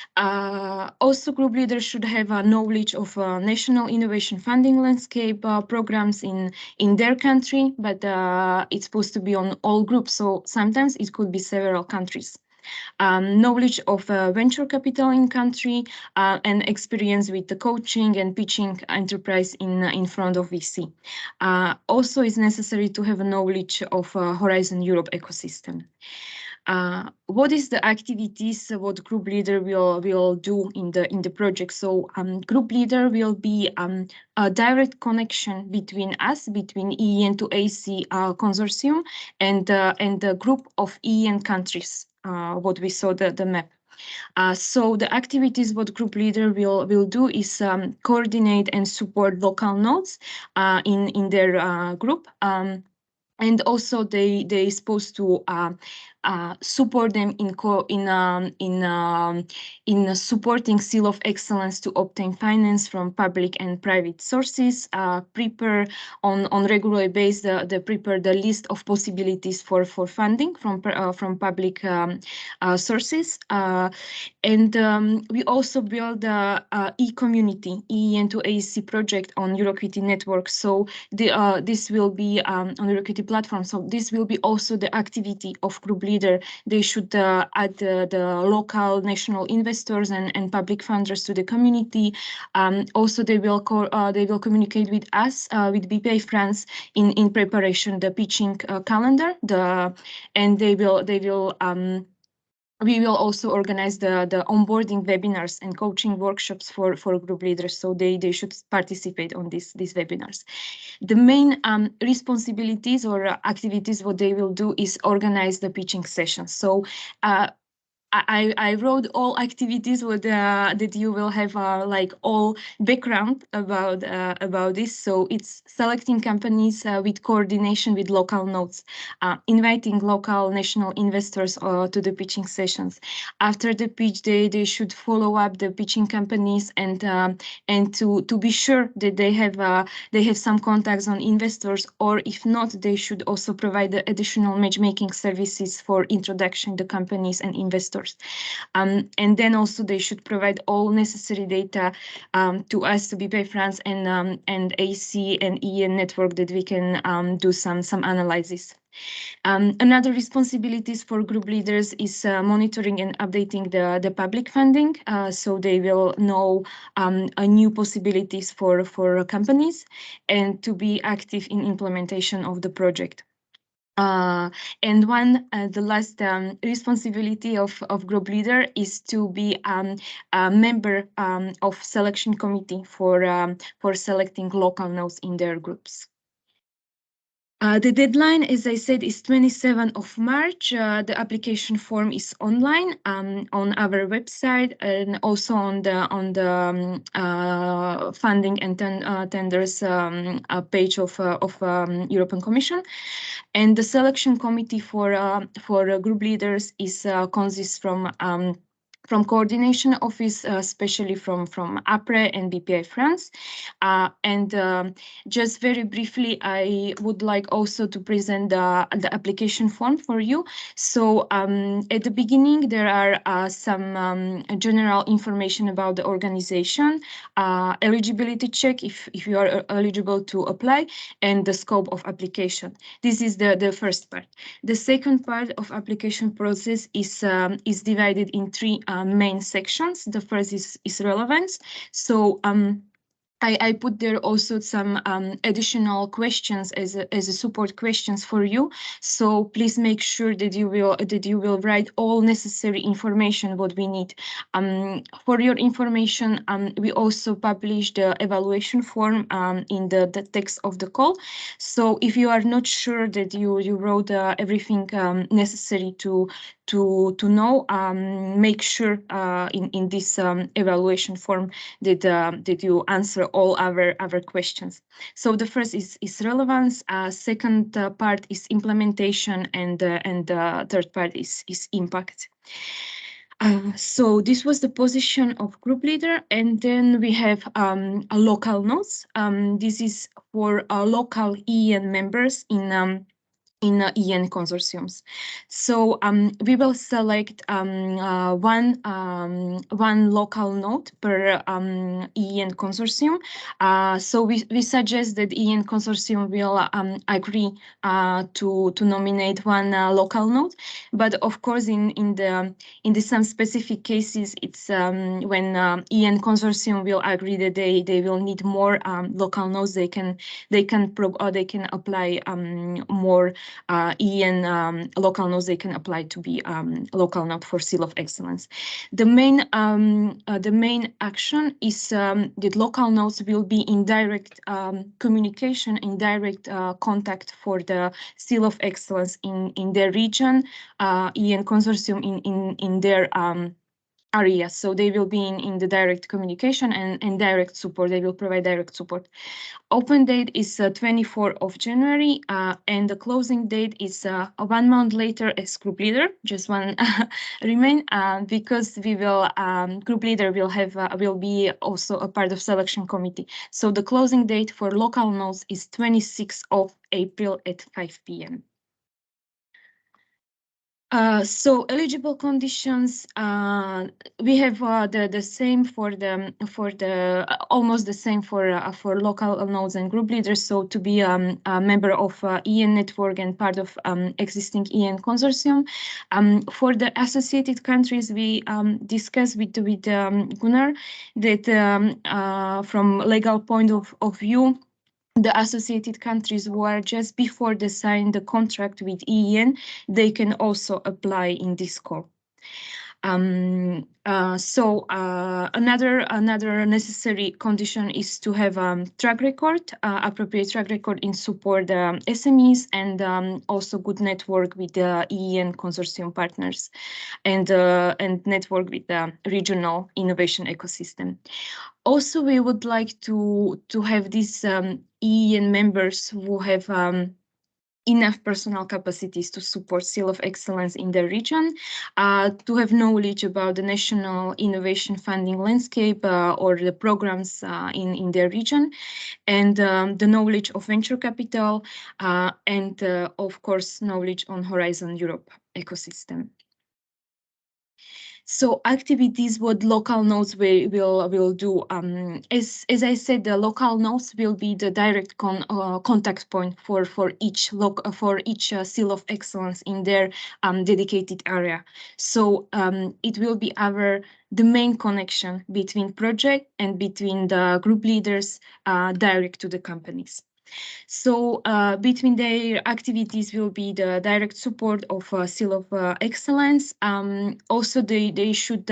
Also, group leaders should have a knowledge of national innovation funding landscape programs in their country, but it's supposed to be on all groups, so sometimes it could be several countries. knowledge of venture capital in country, and experience with the coaching and pitching enterprise in front of VC. Also, it's necessary to have a knowledge of Horizon Europe ecosystem. What is the activities what group leader will do in the project? So group leader will be a direct connection between us, between EEN2EIC consortium and the group of EEN countries. What we saw the map. So the activities what group leader will do is coordinate and support local nodes in their group. And also they supposed to support them in supporting seal of excellence to obtain finance from public and private sources. Prepare on regular basis prepare the list of possibilities for funding from public sources. And we also build a e-community EEN2EIC project on Euroquity network. So this will be on Euroquity platform. So this will be also the activity of group leader. They should add the local national investors and public funders to the community. Also, they will communicate with us with BPI France in preparation the pitching calendar. And we will also organize the onboarding webinars and coaching workshops for group leaders, so they should participate on these webinars. The main responsibilities or activities what they will do is organize the pitching sessions. So I wrote all activities that you will have like all background about this. So it's selecting companies with coordination with local nodes, inviting local national investors to the pitching sessions. After the pitch, they should follow up the pitching companies and to be sure that they have some contacts on investors, or if not, they should also provide the additional matchmaking services for introduction to companies and investors. And then also they should provide all necessary data to us, to BPI France and AC and EEN network, that we can do some analysis. Another responsibilities for group leaders is monitoring and updating the public funding, so they will know new possibilities for companies and to be active in implementation of the project. And the last responsibility of group leader is to be a member of selection committee for selecting local nodes in their groups. The deadline, as I said, is 27th of March. The application form is online on our website and also on the funding and tenders page of European Commission. And the selection committee for group leaders consists from coordination office, especially from APRE and BPI France. And just very briefly, I would like also to present the application form for you. So at the beginning, there are some general information about the organization, eligibility check if you are eligible to apply, and the scope of application. This is the first part. The second part of application process is divided in three main sections. The first is relevance. So I put there also some additional questions as a support questions for you. So please make sure that you will write all necessary information what we need. For your information, we also published the evaluation form in the text of the call. So if you are not sure that you wrote everything necessary to know, make sure in this evaluation form that you answer all our questions. So the first is relevance, second part is implementation, and the third part is impact. So this was the position of group leader, and then we have a local nodes. This is for local EEN members in EN consortiums. So we will select one local node per EN consortium. So we suggest that EN consortium will agree to nominate one local node, but of course in the some specific cases it's when EN consortium will agree that they will need more local nodes, they can apply more EN local nodes, they can apply to be local node for Seal of Excellence. The main action is that local nodes will be in direct communication, in direct contact for the Seal of Excellence in their region, EN consortium in their area. So they will be in the direct communication and direct support. They will provide direct support. Open date is 24th of January, and the closing date is 1 month later as group leader. Just one remain because we will group leader will be also a part of selection committee. So the closing date for local nodes is 26th of April at 5 p.m. So eligible conditions, we have the same for the almost the same for local nodes and group leaders. So to be a member of EN network and part of existing EN consortium. For the associated countries, we discussed with Gunnar that from legal point of view, the associated countries who are just before they sign the contract with EEN, they can also apply in this call. Another necessary condition is to have track record, appropriate track record in support SMEs, and also good network with the EEN consortium partners, and network with the regional innovation ecosystem. Also, we would like to have these EEN members who have enough personal capacities to support Seal of Excellence in their region, to have knowledge about the national innovation funding landscape or the programs in their region, and the knowledge of venture capital, and of course, knowledge on Horizon Europe ecosystem. So activities what local nodes will do. As I said, the local nodes will be the direct contact point for each Seal of Excellence in their dedicated area. So it will be the main connection between project and between the group leaders direct to the companies. So between their activities will be the direct support of Seal of Excellence. Also, they should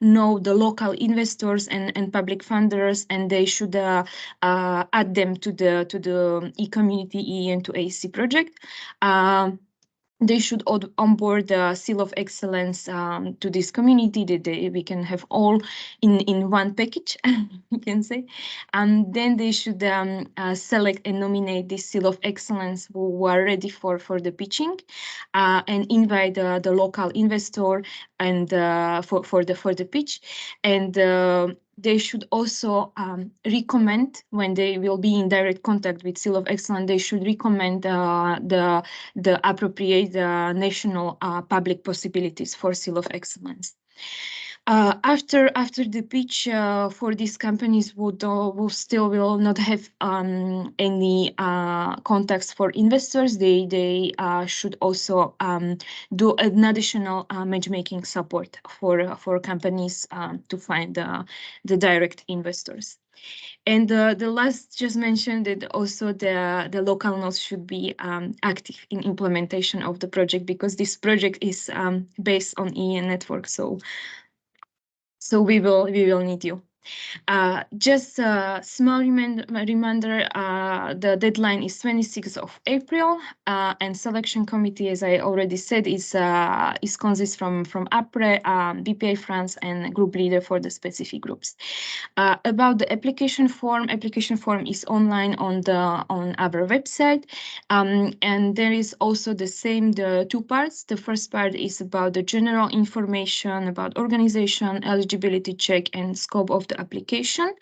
know the local investors and public funders, and they should add them to the e-community EEN2EIC project. They should onboard the Seal of Excellence to this community, that we can have all in one package, you can say. And then they should select and nominate this Seal of Excellence who are ready for the pitching, and invite the local investor and for the pitch. And they should also recommend, when they will be in direct contact with Seal of Excellence, they should recommend the appropriate national public possibilities for Seal of Excellence. After the pitch, for these companies who still will not have any contacts for investors, they should also do an additional matchmaking support for companies to find the direct investors. And the last just mentioned that also the local nodes should be active in implementation of the project, because this project is based on EEN network. So we will need you. Just a small reminder, the deadline is 26th of April, and selection committee, as I already said, is consists from APRE, BPI France, and group leader for the specific groups. About the application form is online on our website, and there is also the two parts. The first part is about the general information about organization, eligibility check, and scope of the the application.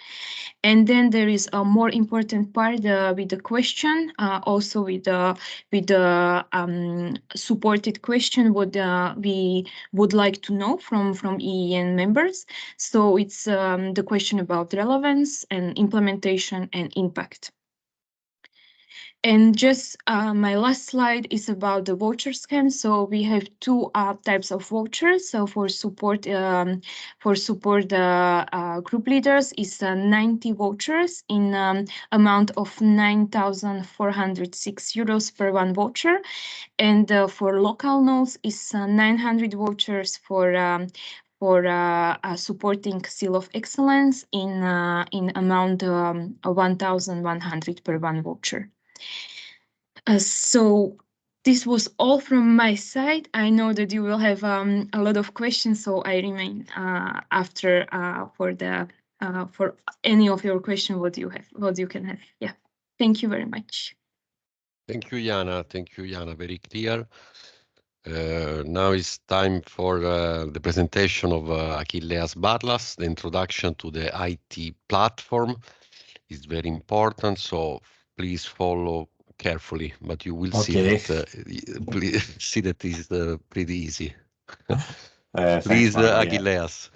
And then there is a more important part with the question, also with the supported question what we would like to know from EEN members. So it's the question about relevance and implementation and impact. And just my last slide is about the voucher scam. So we have two types of vouchers. So for support group leaders is 90 vouchers in amount of 9,406 euros per one voucher, and for local nodes is 900 vouchers for supporting Seal of Excellence in amount 1,100 per one voucher. So this was all from my side. I know that you will have a lot of questions, so I remain after for any of your questions what you can have. Yeah, thank you very much. Thank you, Jana. Thank you, Jana. Very clear. Now it's time for the presentation of Achilleas Barlas. The introduction to the IT platform is very important, so please follow carefully, but you will see that it's pretty easy. Please, Achilleas.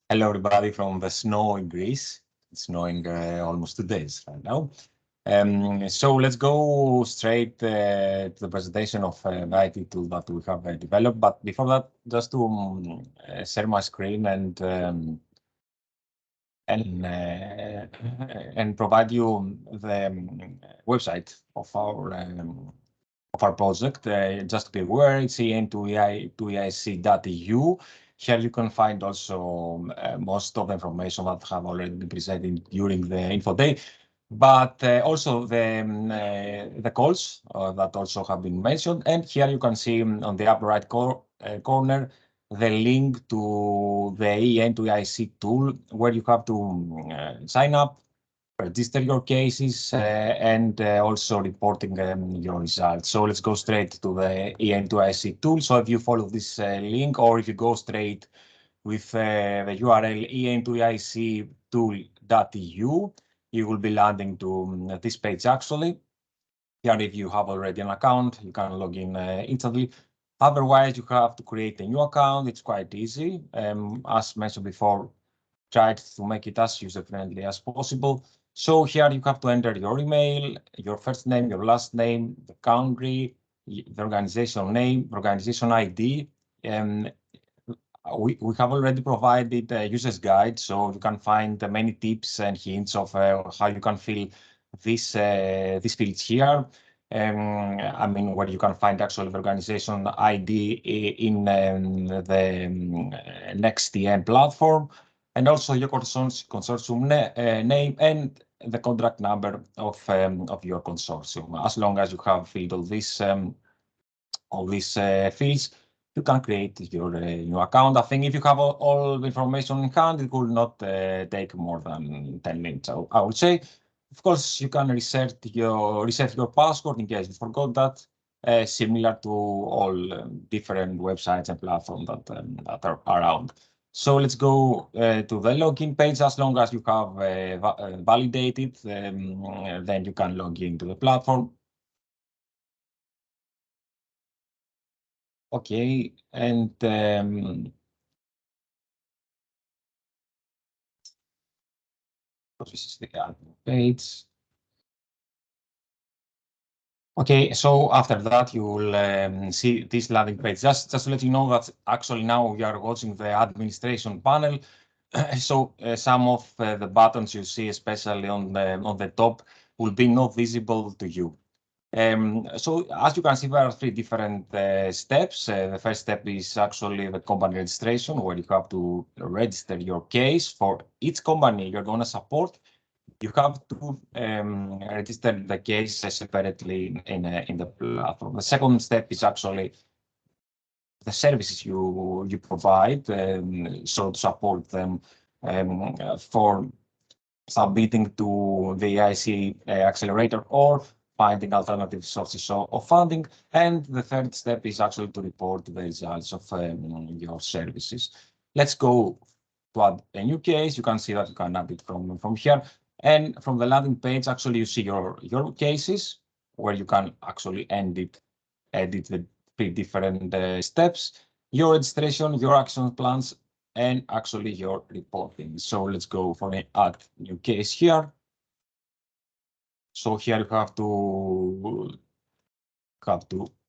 Hello, everybody from the snow in Greece. It's snowing almost 2 days right now. So let's go straight to the presentation of the IT tool that we have developed. But before that, just to share my screen and provide you the website of our project. Just to be aware, it's EEN2EIC.eu. Here you can find also most of the information that have already been presented during the info day, but also the calls that also have been mentioned. And here you can see on the upper right corner the link to the EEN2EIC tool, where you have to sign up, register your cases, and also reporting your results. So let's go straight to the EEN2EIC tool. So if you follow this link, or if you go straight with the URL EEN2EIC.tool.eu, you will be landing to this page actually. Here, if you have already an account, you can log in instantly. Otherwise, you have to create a new account. It's quite easy. As mentioned before, tried to make it as user-friendly as possible. So here you have to enter your email, your first name, your last name, the country, the organization name, organization ID. We have already provided a user's guide, so you can find many tips and hints of how you can fill this fields here. I mean, where you can find actually the organization ID in the NextEN platform, and also your consortium name and the contract number of your consortium. As long as you have filled all these fields, you can create your new account. I think if you have all the information in hand, it will not take more than 10 minutes, I would say. Of course, you can reset your password in case you forgot that, similar to all different websites and platforms that are around. So let's go to the login page. As long as you have validated, then you can log into the platform. Okay, and this is the admin page. Okay, so after that, you will see this landing page. Just to let you know that actually now we are watching the administration panel. So some of the buttons you see, especially on the top, will be not visible to you. So as you can see, there are 3 different steps. The first step is actually the company registration, where you have to register your case for each company you're going to support. You have to register the case separately in the platform. The second step is actually the services you provide, so to support them for submitting to the EIC Accelerator or finding alternative sources of funding. And the third step is actually to report the results of your services. Let's go add a new case, you can see that you can add it from here. And from the landing page, actually, you see your cases where you can actually edit the 3 different steps, your registration, your action plans, and actually your reporting. So let's go for an add new case here. So here you have to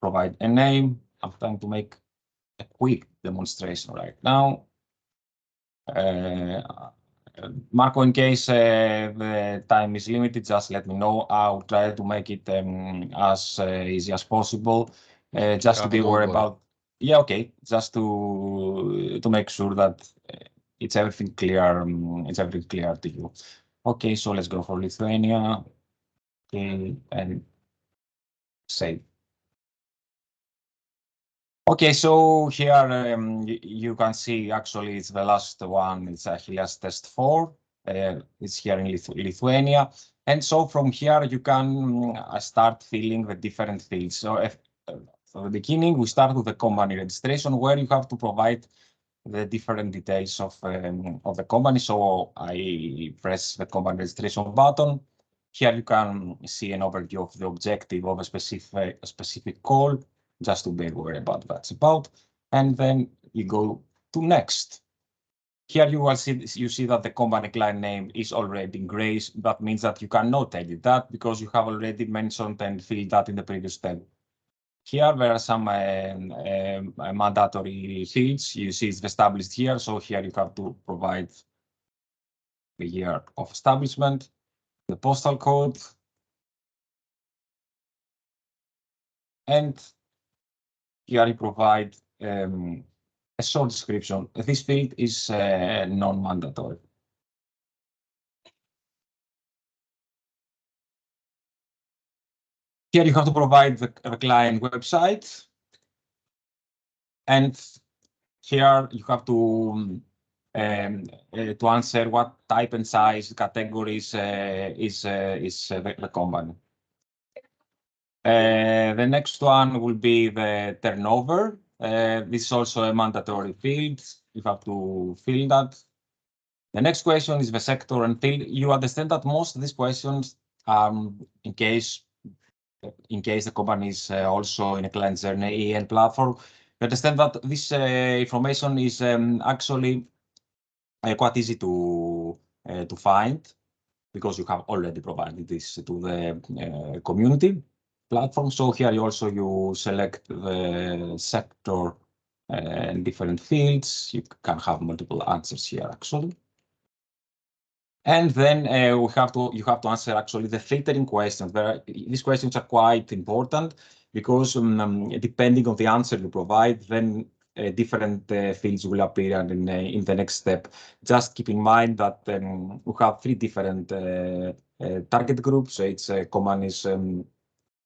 provide a name. I'm trying to make a quick demonstration right now. Marco, in case the time is limited, just let me know. I'll try to make it as easy as possible. Just to be aware about. Yeah, okay. Just to make sure that it's everything clear. It's everything clear to you. Okay, so let's go for Lithuania. Okay, and save. Okay, so here you can see actually it's the last one. It's actually as test 4. It's here in Lithuania. And so from here you can start filling the different fields. So from the beginning, we start with the company registration where you have to provide the different details of the company. So I press the company registration button. Here you can see an overview of the objective of a specific call, just to be aware about what that's about. And then you go to next. Here you will see that the company client name is already in gray. That means that you cannot edit that because you have already mentioned and filled that in the previous step. Here there are some mandatory fields. You see it's established here. So here you have to provide the year of establishment, the postal code, and here you provide a short description. This field is non-mandatory. Here you have to provide the client website, and here you have to answer what type and size categories is the company. The next one will be the turnover. This is also a mandatory field. You have to fill that. The next question is the sector and field. You understand that most of these questions, in case the company is also in a client journey EEN platform, you understand that this information is actually quite easy to find because you have already provided this to the community platform. So here you select the sector and different fields. You can have multiple answers here actually. And then you have to answer actually the filtering questions. These questions are quite important because depending on the answer you provide, then different fields will appear in the next step. Just keep in mind that we have 3 different target groups. So it's companies from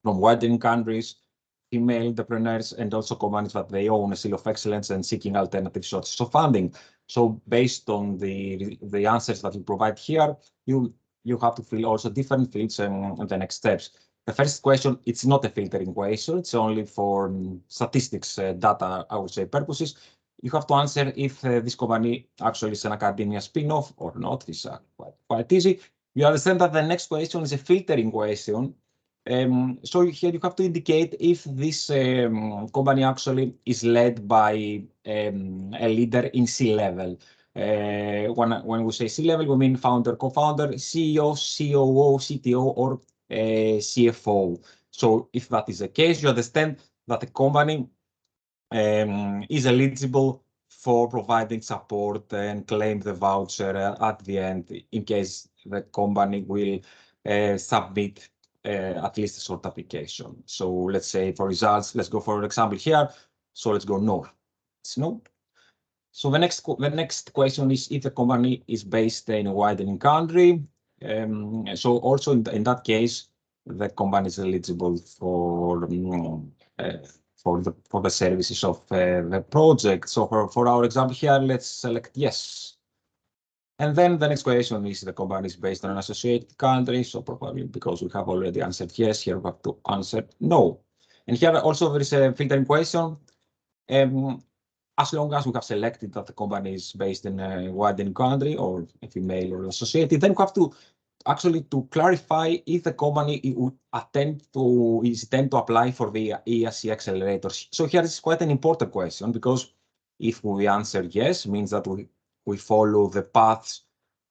widening countries, female entrepreneurs, and also companies that they own a seal of excellence and seeking alternative sources of funding. So based on the answers that you provide here, you have to fill also different fields in the next steps. The first question, it's not a filtering question. It's only for statistics data, I would say, purposes. You have to answer if this company actually is an academia spin-off or not. This is quite easy. You understand that the next question is a filtering question. So here you have to indicate if this company actually is led by a leader in C-level. When we say C-level, we mean founder, co-founder, CEO, COO, CTO, or CFO. So if that is the case, you understand that the company is eligible for providing support and claim the voucher at the end in case the company will submit at least a short application. So let's say for results, let's go for an example here. So let's go no. It's no. So the next question is if the company is based in a widening country. So also in that case, the company is eligible for the services of the project. So for our example here, let's select yes. And then the next question is the company is based on an associated country. So probably because we have already answered yes, here we have to answer no. And here also there is a filtering question. as long as we have selected that the company is based in a widening country or a female or associated, then we have to actually to clarify if the company would intend to apply for the EIC Accelerator. So here is quite an important question, because if we answer yes, means that we follow the paths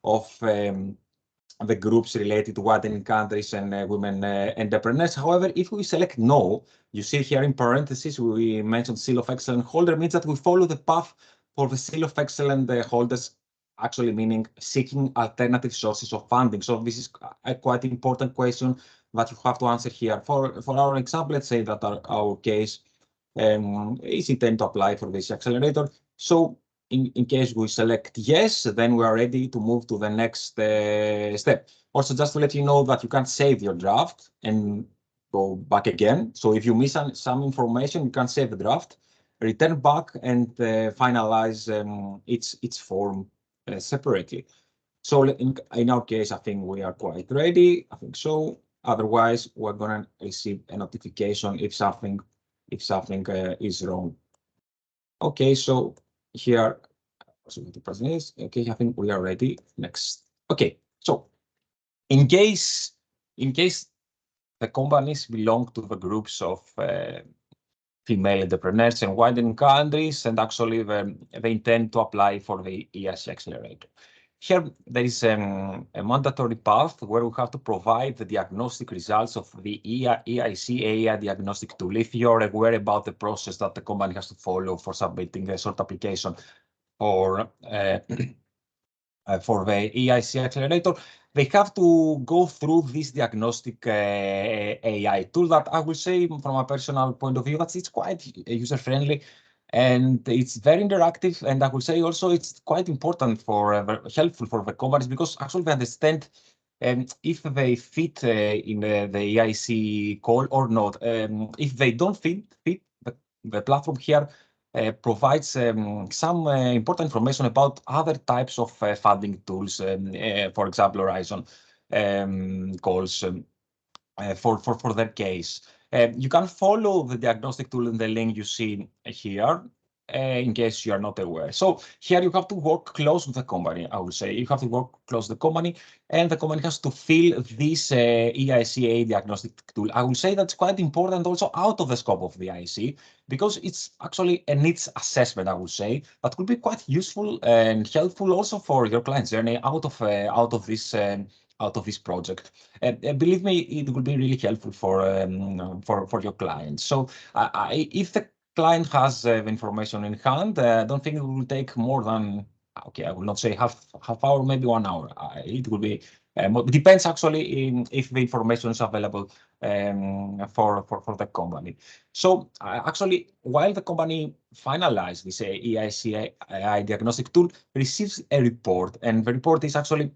of the groups related to widening countries and women entrepreneurs. However, if we select no, you see here in parentheses, we mentioned Seal of Excellence holder, means that we follow the path for the Seal of Excellence holders, actually meaning seeking alternative sources of funding. So this is a quite important question that you have to answer here. For our example, let's say that our case is intended to apply for this accelerator. So in case we select yes, then we are ready to move to the next step. Also, just to let you know that you can save your draft and go back again. So if you miss some information, you can save the draft, return back, and finalize its form separately. So in our case, I think we are quite ready. I think so. Otherwise, we're gonna receive a notification if something is wrong. Okay, so here, so the president is okay. I think we are ready. Next. Okay, so in case the companies belong to the groups of female entrepreneurs and widening countries, and actually they intend to apply for the EIC Accelerator. Here there is a mandatory path where we have to provide the diagnostic results of the EIC AI diagnostic tool. If you're aware about the process that the company has to follow for submitting a short application for the EIC Accelerator, they have to go through this diagnostic AI tool that I will say from a personal point of view that it's quite user-friendly and it's very interactive. And I will say also it's quite important helpful for the companies, because actually they understand if they fit in the EIC call or not. If they don't fit, the platform here provides some important information about other types of funding tools, for example, Horizon calls for their case. You can follow the diagnostic tool in the link you see here, in case you are not aware. So here you have to work close with the company, I would say. You have to work close with the company, and the company has to fill this EICA diagnostic tool. I would say that's quite important also out of the scope of the EIC, because it's actually a needs assessment, I would say, that could be quite useful and helpful also for your client's journey out of this project. Believe me, it will be really helpful for your clients. So if the client has the information in hand, I don't think it will take more than, okay, I will not say half hour, maybe 1 hour. It will be, it depends actually if the information is available for the company. So actually, while the company finalizes this EIC AI diagnostic tool, receives a report, and the report is actually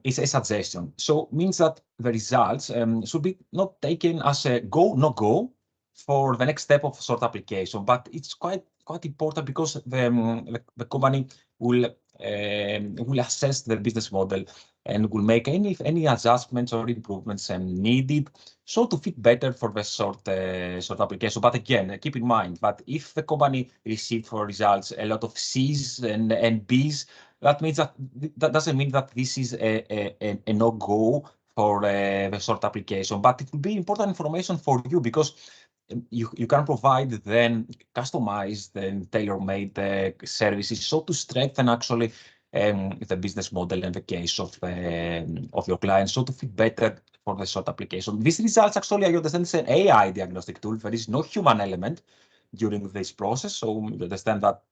is a suggestion. So means that the results should be not taken as a go, no go for the next step of short application, but it's quite important, because the company will assess the business model and will make any adjustments or improvements needed, so to fit better for the short application. But again, keep in mind that if the company receives for results a lot of C's and B's, that means that doesn't mean that this is a no-go for the short application, but it will be important information for you, because you can provide then customized and tailor-made services, so to strengthen actually the business model and the case of your clients, so to fit better for the short application. These results actually, I understand, is an AI diagnostic tool. There is no human element during this process, so you understand that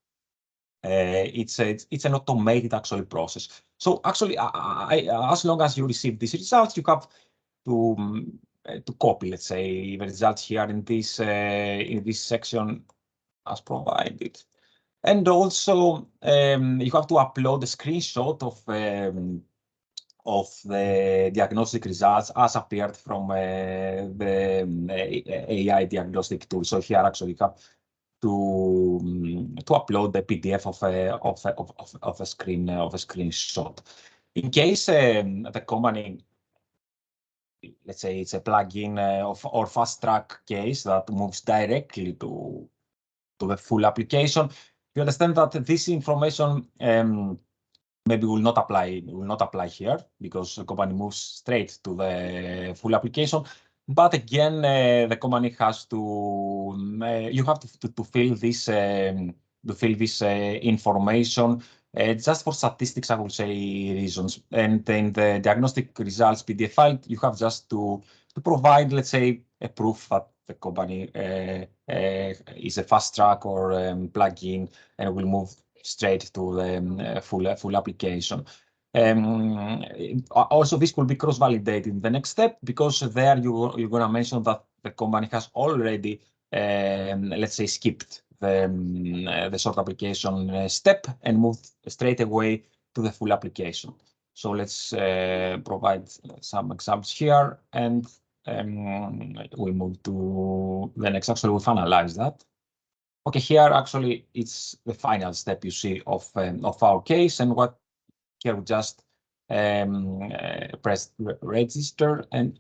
it's an automated actually process. So actually, as long as you receive these results, you have to copy, let's say, the results here in this section as provided, and also you have to upload a screenshot of the diagnostic results as appeared from the AI diagnostic tool. So here actually you have to upload the PDF of a screenshot. In case the company, let's say it's a plugin or fast track case that moves directly to the full application, You understand that this information maybe will not apply here because the company moves straight to the full application. But again, the company has to you have to fill this information just for statistics, I will say, reasons. And in the diagnostic results PDF file, you have just to provide, let's say, a proof that the company is a fast track or plugin and will move straight to the full application. Also, this will be cross-validated in the next step because there you're going to mention that the company has already, let's say, skipped the short application step and moved straight away to the full application. So let's provide some examples here, and we move to the next. Actually, we've analyzed that. Okay, here actually it's the final step you see of our case, and what here we just press register, and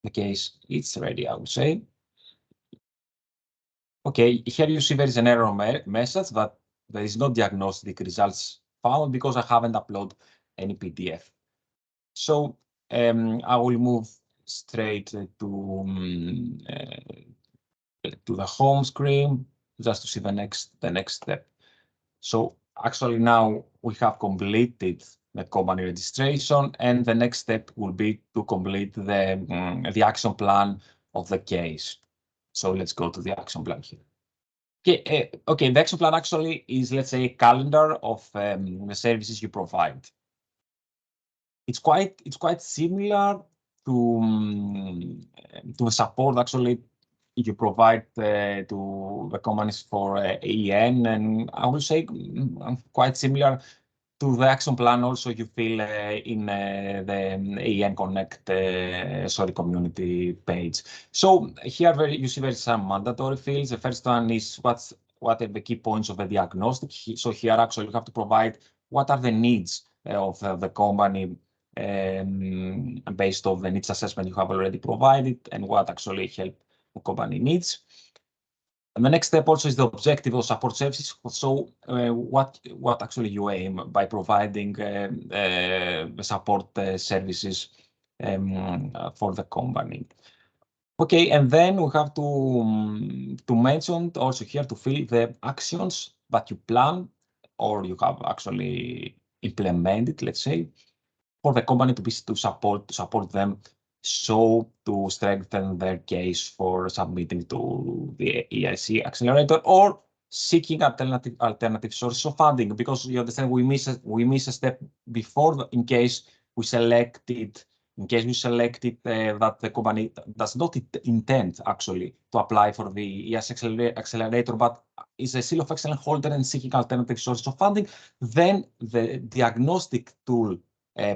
the case it's ready, I would say. Okay, here you see there is an error message that there is no diagnostic results found because I haven't uploaded any PDF. So I will move straight to the home screen just to see the next step. So actually now we have completed the company registration, and the next step will be to complete the action plan of the case. So let's go to the action plan here. Okay, the action plan actually is, let's say, a calendar of the services you provide. It's quite similar to the support actually you provide to the companies for EEN, and I would say quite similar to the action plan also you fill in the EEN Connect community page. So here you see there is some mandatory fields. The first one is what are the key points of the diagnostic. So here actually you have to provide what are the needs of the company based on the needs assessment you have already provided and what actually help the company needs. And the next step also is the objective of support services. So what actually you aim by providing support services for the company. Okay, and then we have to mention also here to fill the actions that you plan or you have actually implemented, let's say, for the company to support them, so to strengthen their case for submitting to the EIC Accelerator or seeking alternative sources of funding, because you understand we miss a step before in case we selected that the company does not intend actually to apply for the EIC Accelerator, but is a seal of excellence holder and seeking alternative sources of funding. Then the diagnostic tool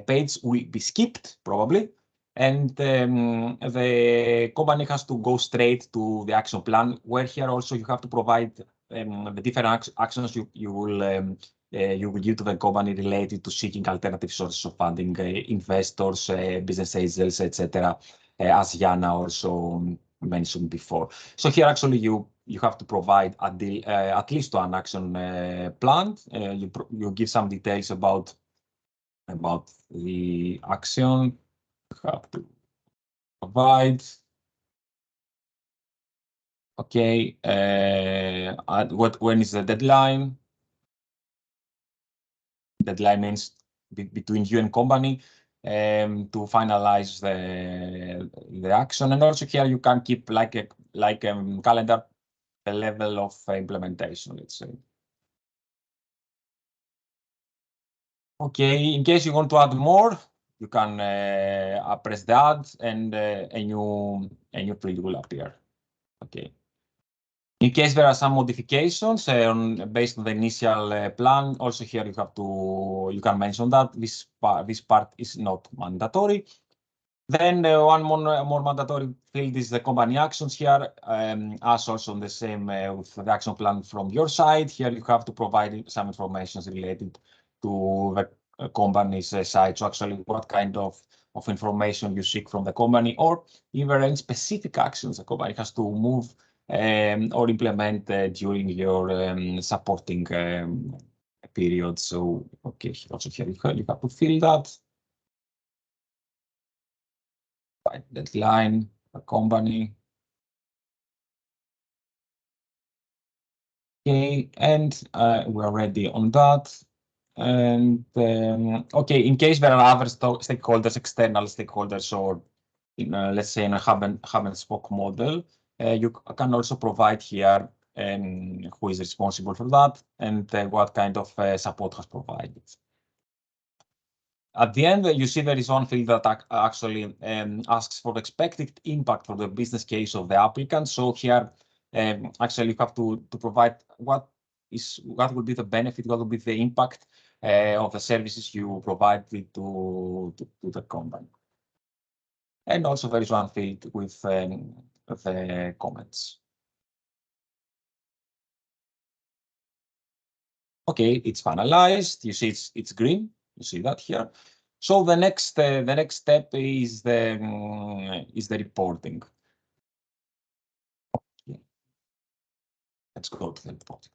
page will be skipped probably, and the company has to go straight to the action plan, where here also you have to provide the different actions you will give to the company related to seeking alternative sources of funding, investors, business angels, etc., as Jana also mentioned before. So here actually you have to provide at least one action plan. You give some details about the action you have to provide. Okay, when is the deadline? Deadline means between you and company to finalize the action, and also here you can keep like a calendar the level of implementation, let's say. Okay, in case you want to add more, you can press the add, and a new field will appear. Okay. In case there are some modifications based on the initial plan, also here you can mention that this part is not mandatory. Then one more mandatory field is the company actions here, as also on the same with the action plan from your side. Here you have to provide some information related to the company's side. So actually what kind of information you seek from the company, or even any specific actions the company has to move or implement during your supporting period. So, okay, also here you have to fill that. Right, deadline, a company. Okay, and we're ready on that. And okay, in case there are other stakeholders, external stakeholders, or let's say in a hub and spoke model, you can also provide here who is responsible for that and what kind of support has provided. At the end, you see there is one field that actually asks for the expected impact for the business case of the applicant. So here, actually, you have to provide what will be the benefit, what will be the impact of the services you provide to the company. And also there is one field with the comments. Okay, it's finalized. You see it's green. You see that here. So the next step is the reporting. Okay. Let's go to the reporting.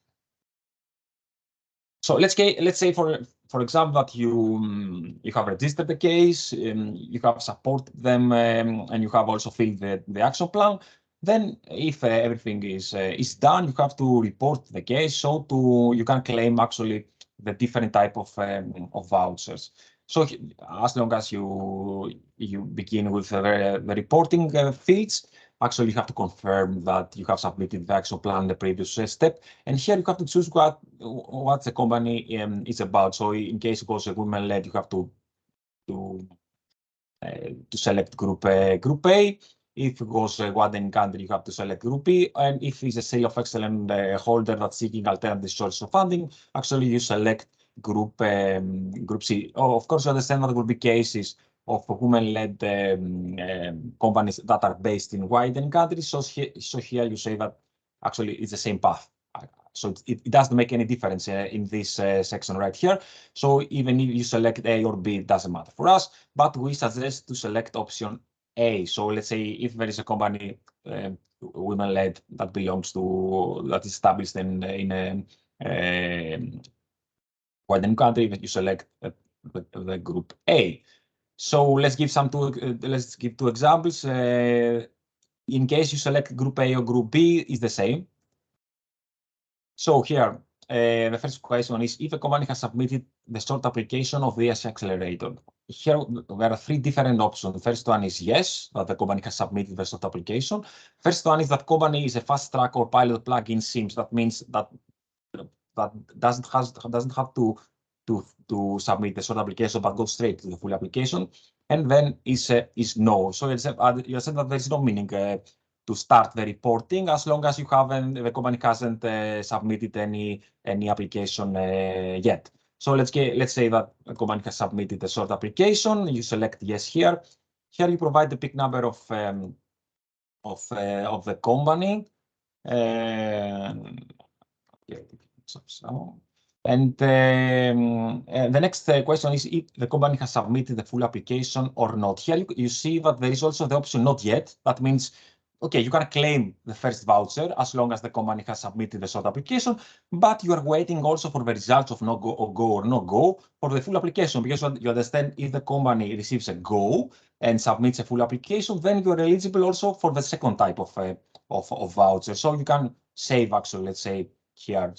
So let's say for example that you have registered the case, you have supported them, and you have also filled the action plan. Then, if everything is done, you have to report the case so you can claim actually the different type of vouchers. So as long as you begin with the reporting fields, actually you have to confirm that you have submitted the action plan in the previous step, and here you have to choose what the company is about. So in case it was a women-led, you have to select group A. If it was a widening country, you have to select Group B, and if it's a Seal of Excellence holder that's seeking alternative sources of funding, actually you select Group C. Oh, of course, you understand that there will be cases of women-led companies that are based in widening countries. So here you say that actually it's the same path. So it doesn't make any difference in this section right here. So even if you select A or B, it doesn't matter for us, but we suggest to select option A. So let's say if there is a company women-led that is established in a widening country, that you select the group A. So let's give two examples. In case you select group A or group B, is the same. So here, the first question is if a company has submitted the short application of the EIC Accelerator. Here, there are three different options. The first one is yes, that the company has submitted the short application. First one is that company is a fast track or pilot plugin SIMS. That means that doesn't have to submit the short application, but go straight to the full application. And then is no. So you said that there is no meaning to start the reporting as long as the company hasn't submitted any application yet. So let's say that a company has submitted a short application. You select yes here. Here you provide the PIC number of the company. And the next question is if the company has submitted the full application or not. Here you see that there is also the option not yet. That means, okay, you can claim the first voucher as long as the company has submitted the short application, but you are waiting also for the results of no go or no go for the full application, because you understand if the company receives a go and submits a full application, then you are eligible also for the second type of voucher. So you can save actually, let's say here,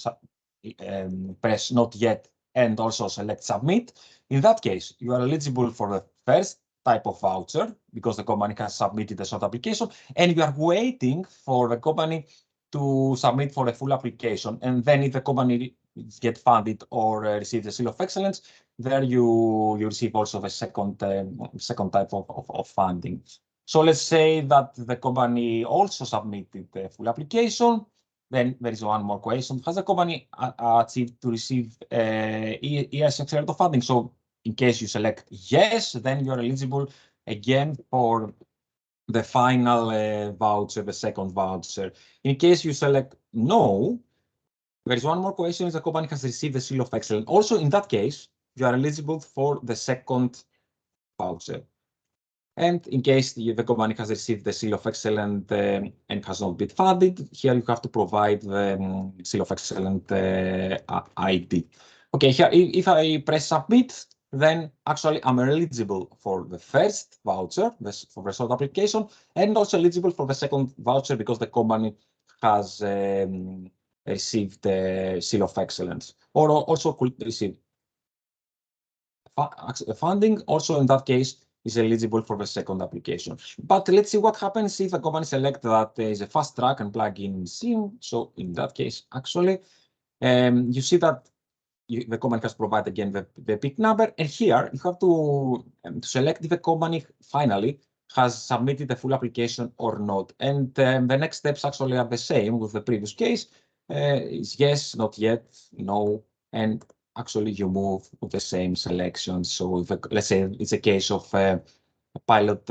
press not yet and also select submit. In that case, you are eligible for the first type of voucher because the company has submitted the short application, and you are waiting for the company to submit for a full application. And then if the company get funded or receive the Seal of Excellence, there you receive also the second type of funding. So let's say that the company also submitted the full application. Then there is one more question. Has the company achieved to receive EIC Accelerator funding? So in case you select yes, then you're eligible again for the final voucher, the second voucher. In case you select no, there is one more question. Is the company has received the Seal of Excellence? Also, in that case, you are eligible for the second voucher. And in case the company has received the Seal of Excellence and has not been funded, here you have to provide the Seal of Excellence ID. Okay, here if I press submit, then actually I'm eligible for the first voucher for the short application, and also eligible for the second voucher because the company has received the Seal of Excellence, or also could receive funding. Also in that case is eligible for the second application. But let's see what happens if the company select that there is a fast track and plug-in SIM. So in that case, actually, you see that the company has provided again the PIC number, and here you have to select if the company finally has submitted the full application or not. And the next steps actually are the same with the previous case. Is yes, not yet, no, and actually you move with the same selection. So if let's say it's a case of pilot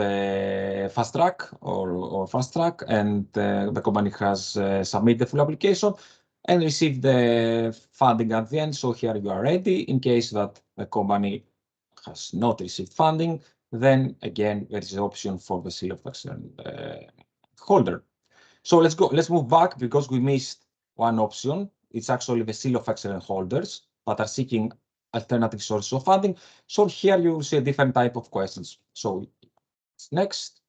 fast track or fast track, and the company has submitted the full application and received the funding at the end. So here you are ready. In case that the company has not received funding, then again there is an option for the Seal of Excellence holder. So let's move back because we missed one option. It's actually the Seal of Excellence holders that are seeking alternative sources of funding. So here you see a different type of questions. So next,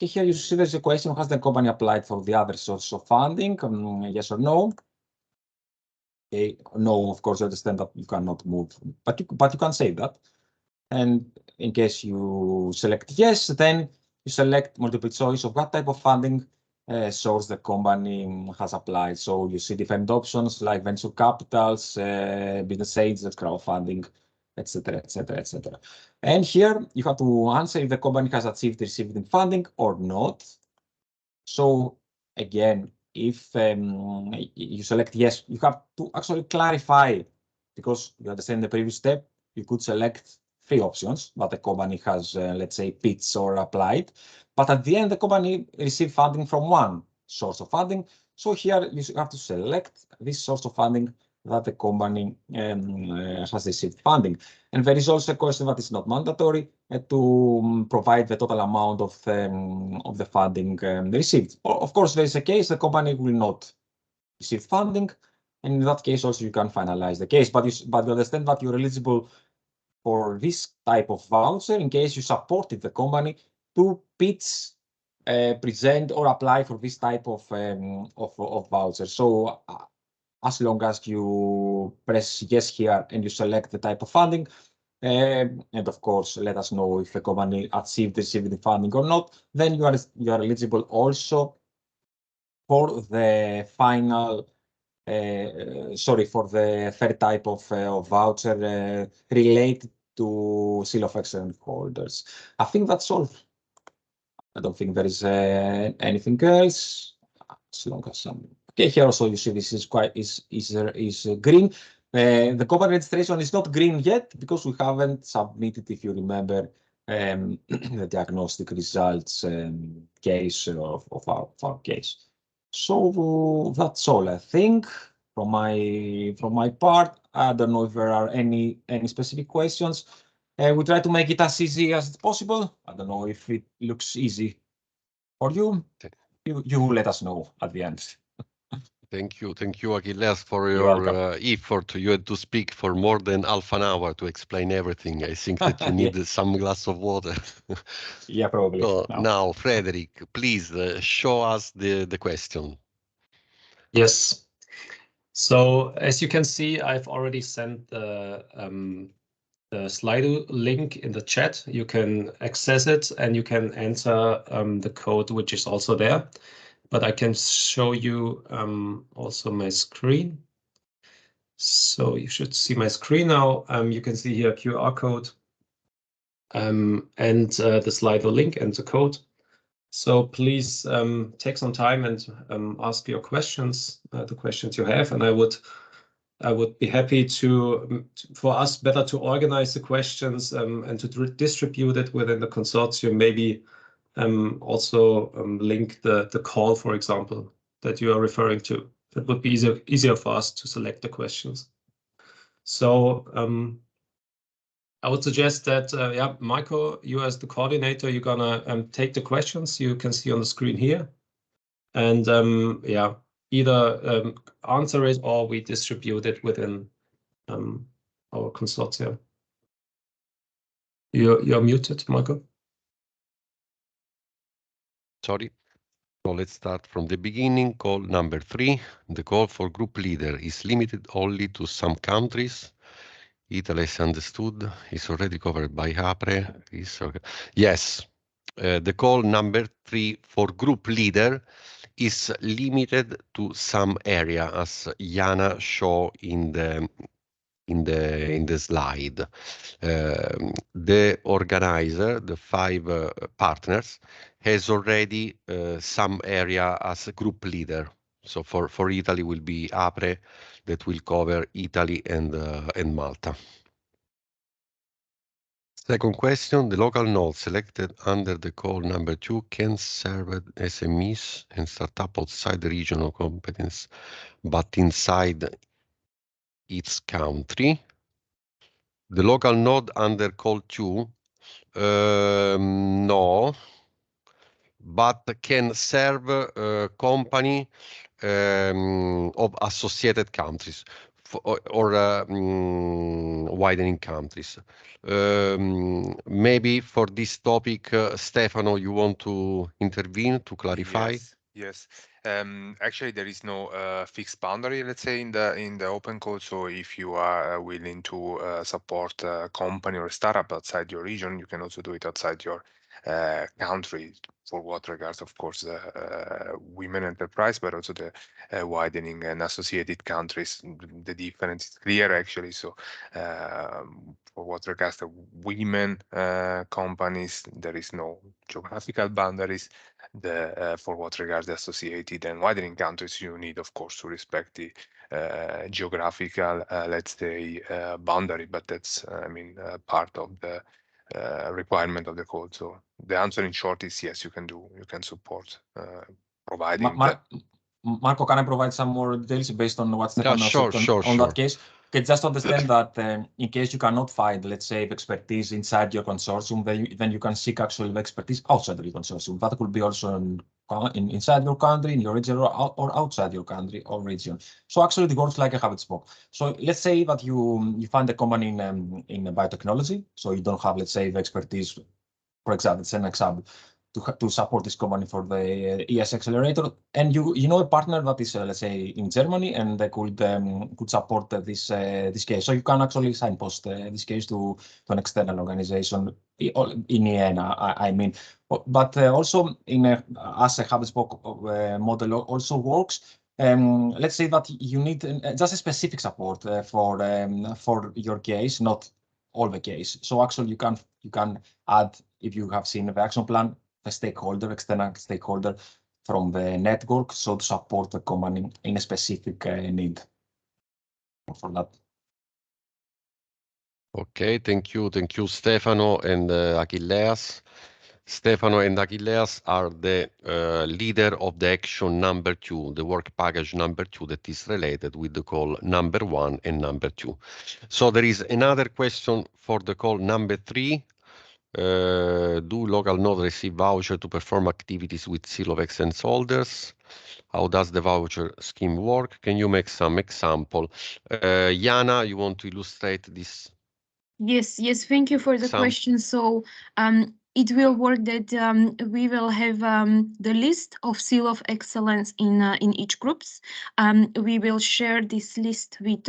here you see there's a question: has the company applied for the other sources of funding? Yes or no? Okay, no, of course, I understand that you cannot move, but you can say that. And in case you select yes, then you select multiple choice of what type of funding source the company has applied. So you see different options like venture capitals, business angels, crowdfunding, etc., etc., etc. And here you have to answer if the company has achieved receiving funding or not. So again, if you select yes, you have to actually clarify, because you understand the previous step, you could select 3 options that the company has, let's say, pitched or applied. But at the end, the company received funding from one source of funding. So here you have to select this source of funding that the company has received funding. And there is also a question that is not mandatory to provide the total amount of the funding received. Of course, there is a case the company will not receive funding, and in that case also you can finalize the case. But you understand that you're eligible for this type of voucher in case you supported the company to pitch, present, or apply for this type of voucher. So as long as you press yes here and you select the type of funding, and of course let us know if the company achieved receiving the funding or not, then you are eligible also for the final for the third type of voucher related to Seal of Excellence holders. I think that's all. I don't think there is anything else. As long as some. Okay, here also you see this is green. The company registration is not green yet because we haven't submitted, if you remember, the diagnostic results case of our case. So that's all, I think, from my part. I don't know if there are any specific questions. We try to make it as easy as possible. I don't know if it looks easy for you. You let us know at the end. Thank you, Achilles, for your effort. You had to speak for more than half an hour to explain everything. I think that you need some glass of water. Yeah, probably. So now, Frederick, please show us the question. Yes. So as you can see, I've already sent the Slido link in the chat. You can access it and you can enter the code which is also there. But I can show you also my screen. So you should see my screen now. You can see here QR code and the Slido link and the code. So please take some time and ask your questions, the questions you have, and I would be happy for us better to organize the questions and to distribute it within the consortium. Maybe also link the call, for example, that you are referring to. That would be easier for us to select the questions. So I would suggest that, yeah, Michael, you as the coordinator, you're gonna take the questions you can see on the screen here. And yeah, either answer it or we distribute it within our consortium. You're muted, Michael. Sorry. So let's start from the beginning. Call number 3. The call for group leader is limited only to some countries. Italy is understood, is already covered by APRE. Yes, the call number 3 for group leader is limited to some area, as Jana showed in the slide. The organizer, the 5 partners, has already some area as a group leader. So for Italy will be APRE, that will cover Italy and Malta. Second question, the local node selected under the call number 2 can serve SMEs and startup outside the regional competence, but inside its country. The local node under call 2, no, but can serve company of associated countries or widening countries. Maybe for this topic, Stefano, you want to intervene to clarify? Yes. Actually, there is no fixed boundary, let's say, in the open code. So if you are willing to support a company or a startup outside your region, you can also do it outside your country, for what regards, of course, women enterprise, but also the widening and associated countries. The difference is clear, actually. So for what regards the women companies, there is no geographical boundaries. For what regards the associated and widening countries, you need, of course, to respect the geographical, let's say, boundary. But that's, I mean, part of the requirement of the code. So the answer in short is yes, you can support providing Marco, can I provide some more details based on what Stefano said on that case? Okay, just understand that in case you cannot find, let's say, the expertise inside your consortium, then you can seek actually the expertise outside of your consortium. That could be also inside your country, in your region, or outside your country or region. So actually, it works like a hub and spoke. So let's say that you find a company in biotechnology, so you don't have, let's say, the expertise. For example, it's an example. To support this company for the EIC Accelerator, and you know a partner that is let's say in Germany, and they could support this case. So you can actually signpost this case to an external organization in EEN, I mean. But also as a hub and spoke model also works. Let's say that you need just a specific support for your case, not all the case. So actually you can add, if you have seen the action plan, a stakeholder, external stakeholder from the network, so to support the company in a specific need for that. Okay, thank you, Stefano and Achilleas. Stefano and Achilleas are the leader of the action number 2, the work package number 2 that is related with the call number 1 and number 2. So there is another question for the call number 3. Do local nodes receive voucher to perform activities with seal of excellence holders? How does the voucher scheme work? Can you make some example? Jana, you want to illustrate this? Yes, thank you for the question. So it will work that we will have the list of seal of excellence in each groups. We will share this list with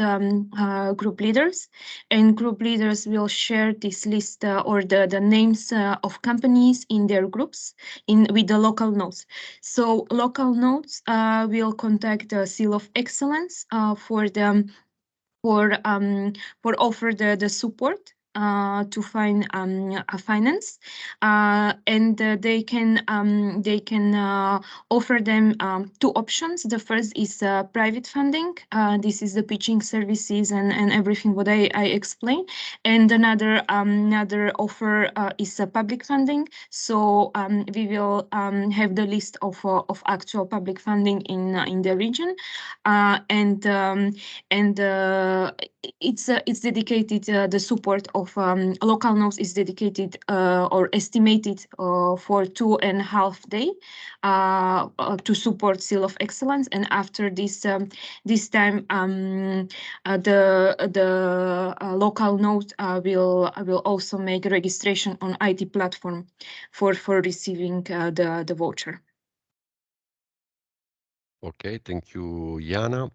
group leaders, and group leaders will share this list or the names of companies in their groups with the local nodes. So local nodes will contact the seal of excellence for offer the support to find a finance, and they can offer them 2 options. The first is private funding. This is the pitching services and everything what I explained. And another offer is public funding. So we will have the list of actual public funding in the region, and it's dedicated the support of local nodes is dedicated or estimated for 2.5 days to support Seal of Excellence. And after this time, the local node will also make registration on IT platform for receiving the voucher. Okay, thank you, Jana.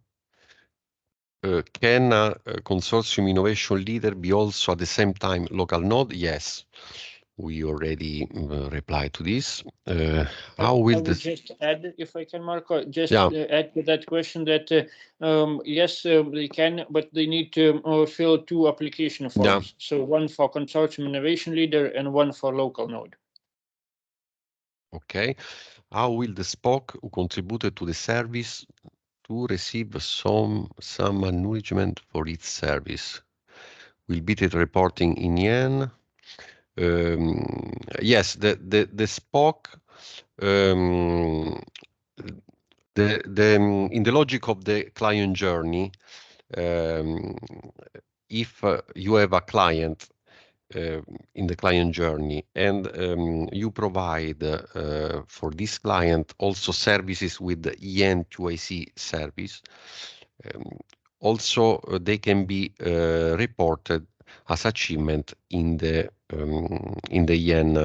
Can a consortium innovation leader be also at the same time local node? Yes, we already replied to this. How will I would this? just add, if I can, Marco, just Yeah. add to that question that yes, they can, but they need to fill 2 application forms. Yeah. So one for consortium innovation leader and one for local node. Okay. How will the SPOC who contributed to the service to receive some acknowledgement for its service? Will be the reporting in yen? Yes, the SPOC, in the logic of the client journey, if you have a client in the client journey and you provide for this client also services with the EEN2EIC service, also they can be reported as achievement in the EEN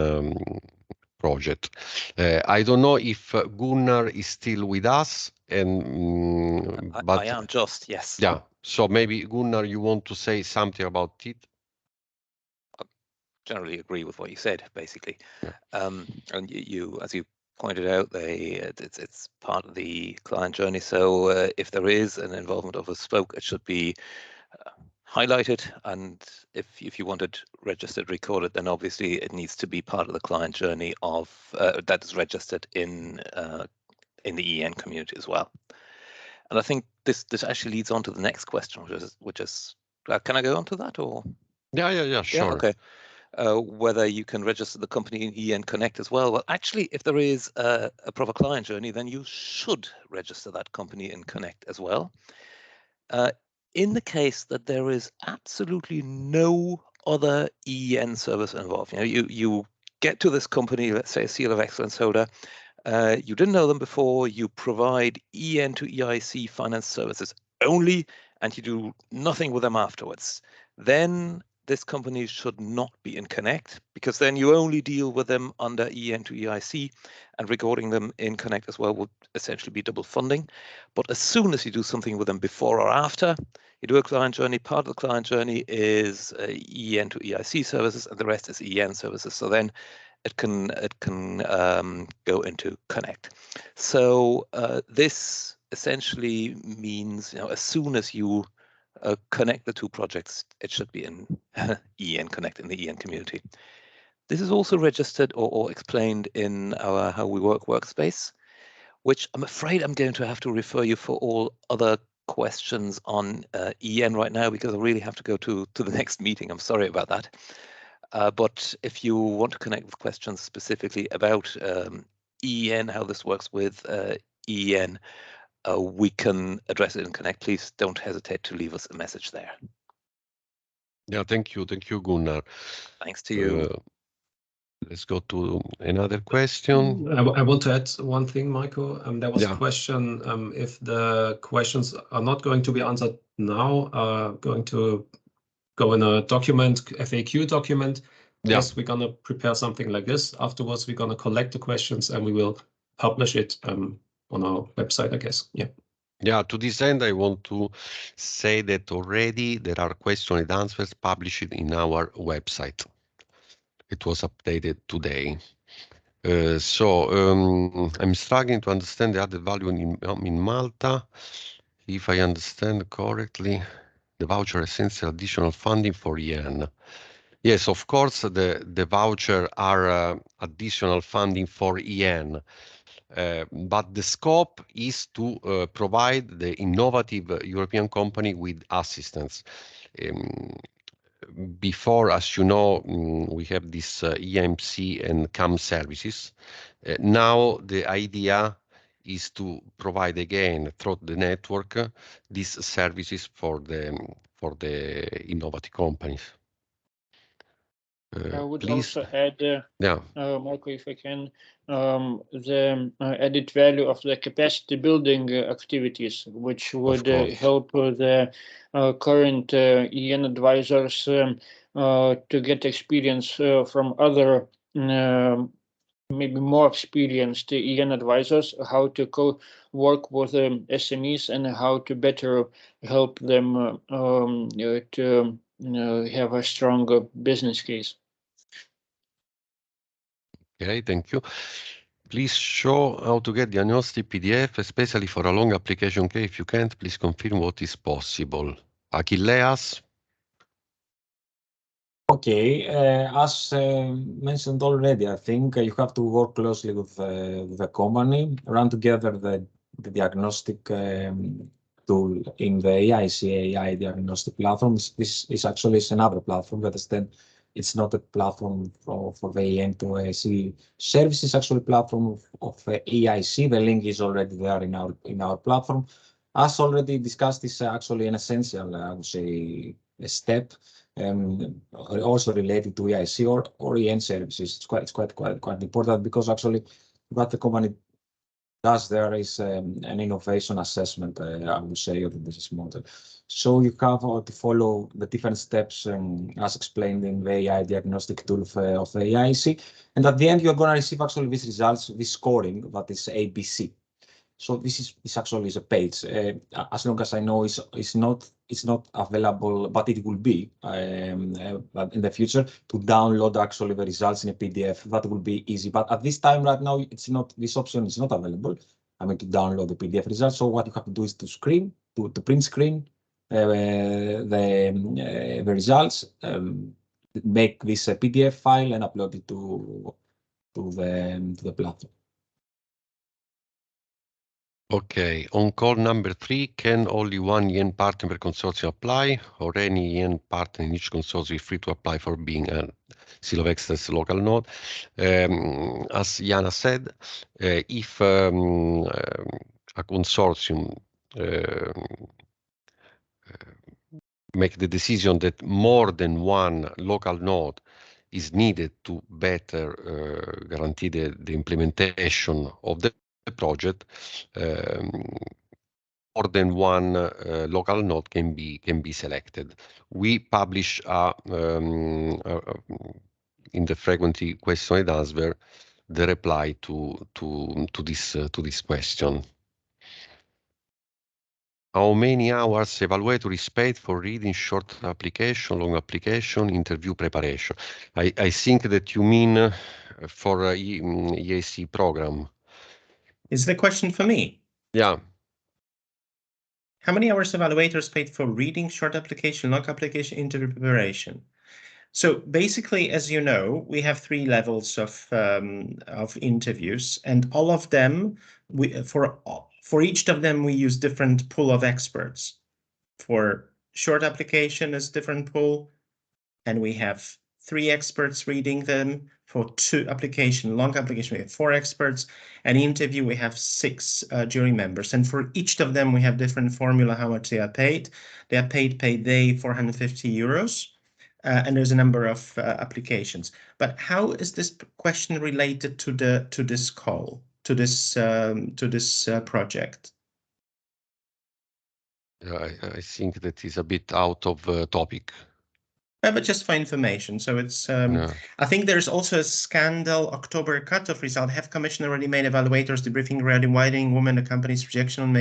project. I don't know if Gunnar is still with us, and but I am just, yes. yeah. So maybe Gunnar, you want to say something about it? Generally agree with what you said, basically. Yeah. And you, as you pointed out, it's part of the client journey. So if there is an involvement of a spoke, it should be highlighted. And if you want it registered, recorded, then obviously it needs to be part of the client journey of that is registered in the EEN community as well. And I think this actually leads on to the next question, which is can I go on to that or? Yeah, sure. Yeah, okay. Whether you can register the company in EEN Connect as well. Well, actually, if there is a proper client journey, then you should register that company in Connect as well. In the case that there is absolutely no other EEN service involved, you get to this company, let's say a Seal of Excellence holder, you didn't know them before, you provide EEN2EIC finance services only, and you do nothing with them afterwards, then this company should not be in Connect, because then you only deal with them under EEN2EIC, and recording them in Connect as well would essentially be double funding. But as soon as you do something with them before or after, you do a client journey, part of the client journey is EEN2EIC services, and the rest is EEN services. So then it can go into Connect. So this essentially means, as soon as you connect the 2 projects, it should be in EEN Connect in the EEN community. This is also registered or explained in our How We Work workspace, which I'm afraid I'm going to have to refer you for all other questions on EEN right now, because I really have to go to the next meeting. I'm sorry about that. But if you want to connect with questions specifically about EEN, how this works with EEN, we can address it in Connect. Please don't hesitate to leave us a message there. Yeah, thank you, Gunnar. Thanks to you. Let's go to another question. I want to add one thing, Michael. There was Yeah. a question if the questions are not going to be answered now, going to go in a document, FAQ document. Yeah. Yes, we're going to prepare something like this. Afterwards, we're going to collect the questions and we will publish it on our website, I guess. Yeah. Yeah, to this end, I want to say that already there are question and answers published in our website. It was updated today. So I'm struggling to understand the added value in Malta. If I understand correctly, the voucher essential additional funding for EEN. Yes, of course, the voucher are additional funding for EEN. But the scope is to provide the innovative European company with assistance. Before, as you know, we have this EMC and CAM services. Now the idea is to provide again through the network these services for the innovative companies. I would Please. also add, Yeah. Marco, if I can, the added value of the capacity building activities, which would help the current EN advisors to get experience from other maybe more experienced EN advisors, how to work with SMEs and how to better help them to have a stronger business case. Okay, thank you. Please show how to get diagnostic PDF, especially for a long application case. If you can't, please confirm what is possible. Achilleas? Okay, as mentioned already, I think you have to work closely with the company, run together the diagnostic tool in the EIC AI diagnostic platform. This is actually another platform, but instead it's not a platform for the EEN2EIC service. It's actually a platform of EIC. The link is already there in our platform. As already discussed, it's actually an essential, I would say, a step. Also related to EIC or EN services. It's quite important because actually what the company does there is an innovation assessment, I would say, of the business model. So you have to follow the different steps as explained in the AI diagnostic tool of the EIC. And at the end, you're going to receive actually these results, this scoring, that is ABC. So this is actually a page. As long as I know, it's not available, but it will be but in the future to download actually the results in a PDF. That will be easy. But at this time, right now, it's not. This option is not available. I mean, to download the PDF results. So what you have to do is to print screen the results, make this a PDF file and upload it to the platform. Okay, on call number 3, can only one EN partner per consortium apply, or any EN partner in each consortium is free to apply for being a Seal of Excellence local node? As Jana said, if a consortium make the decision that more than one local node is needed to better guarantee the implementation of the project, more than one local node can be selected. We publish in the frequently question and answer the reply to this question. How many hours evaluator is paid for reading short application, long application, interview preparation? I think that you mean for EIC program. Is the question for me? Yeah. How many hours evaluators paid for reading short application, long application, interview preparation? So basically, as you know, we have 3 levels of interviews, and all of them, for each of them, we use different pool of experts. For short application is different pool, and we have 3 experts reading them. For 2 application, long application, we have 4 experts. And interview, we have 6 jury members. And for each of them, we have different formula how much they are paid. They are paid per day 450 euros. And there's a number of applications. But how is this question related to this call, to this project? I think that is a bit out of topic. But just for information. So it's, Yeah. I think there's also a scandal October cutoff result. Have Commission already made evaluators debriefing regarding widening women the company's projection on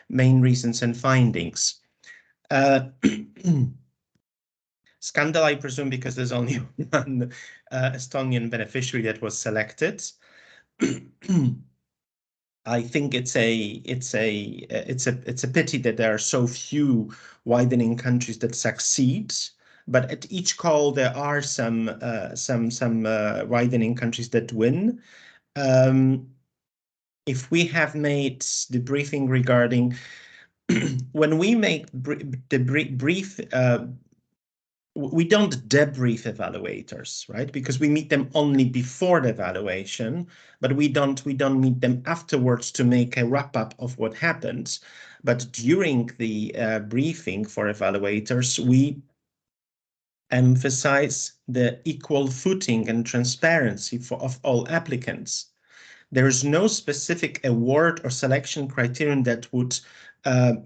main reasons and findings? Scandal, I presume, because there's only one Estonian beneficiary that was selected. I think it's a pity that there are so few widening countries that succeed. But at each call, there are some widening countries that win. If we have made the briefing regarding when we make the brief, we don't debrief evaluators, right? Because we meet them only before the evaluation, but we don't meet them afterwards to make a wrap up of what happens. But during the briefing for evaluators, we emphasize the equal footing and transparency of all applicants. There is no specific award or selection criterion that would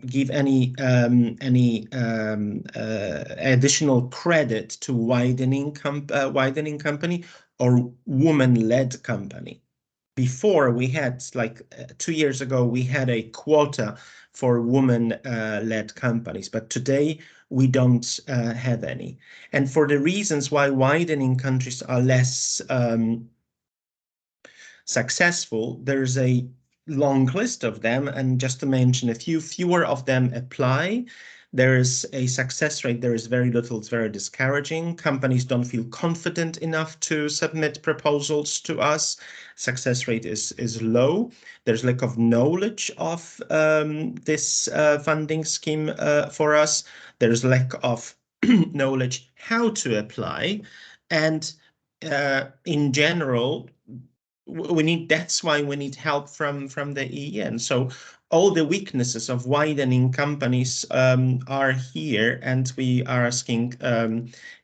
give any additional credit to widening company or woman-led company. Before, we had, like 2 years ago, we had a quota for woman-led companies, but today we don't have any. And for the reasons why widening countries are less successful, there's a long list of them, and just to mention a few, fewer of them apply. There is a success rate, there is very little, it's very discouraging. Companies don't feel confident enough to submit proposals to us. Success rate is low. There's lack of knowledge of this funding scheme for us. There's lack of knowledge how to apply. And in general, that's why we need help from the EEN. So all the weaknesses of widening companies are here, and we are asking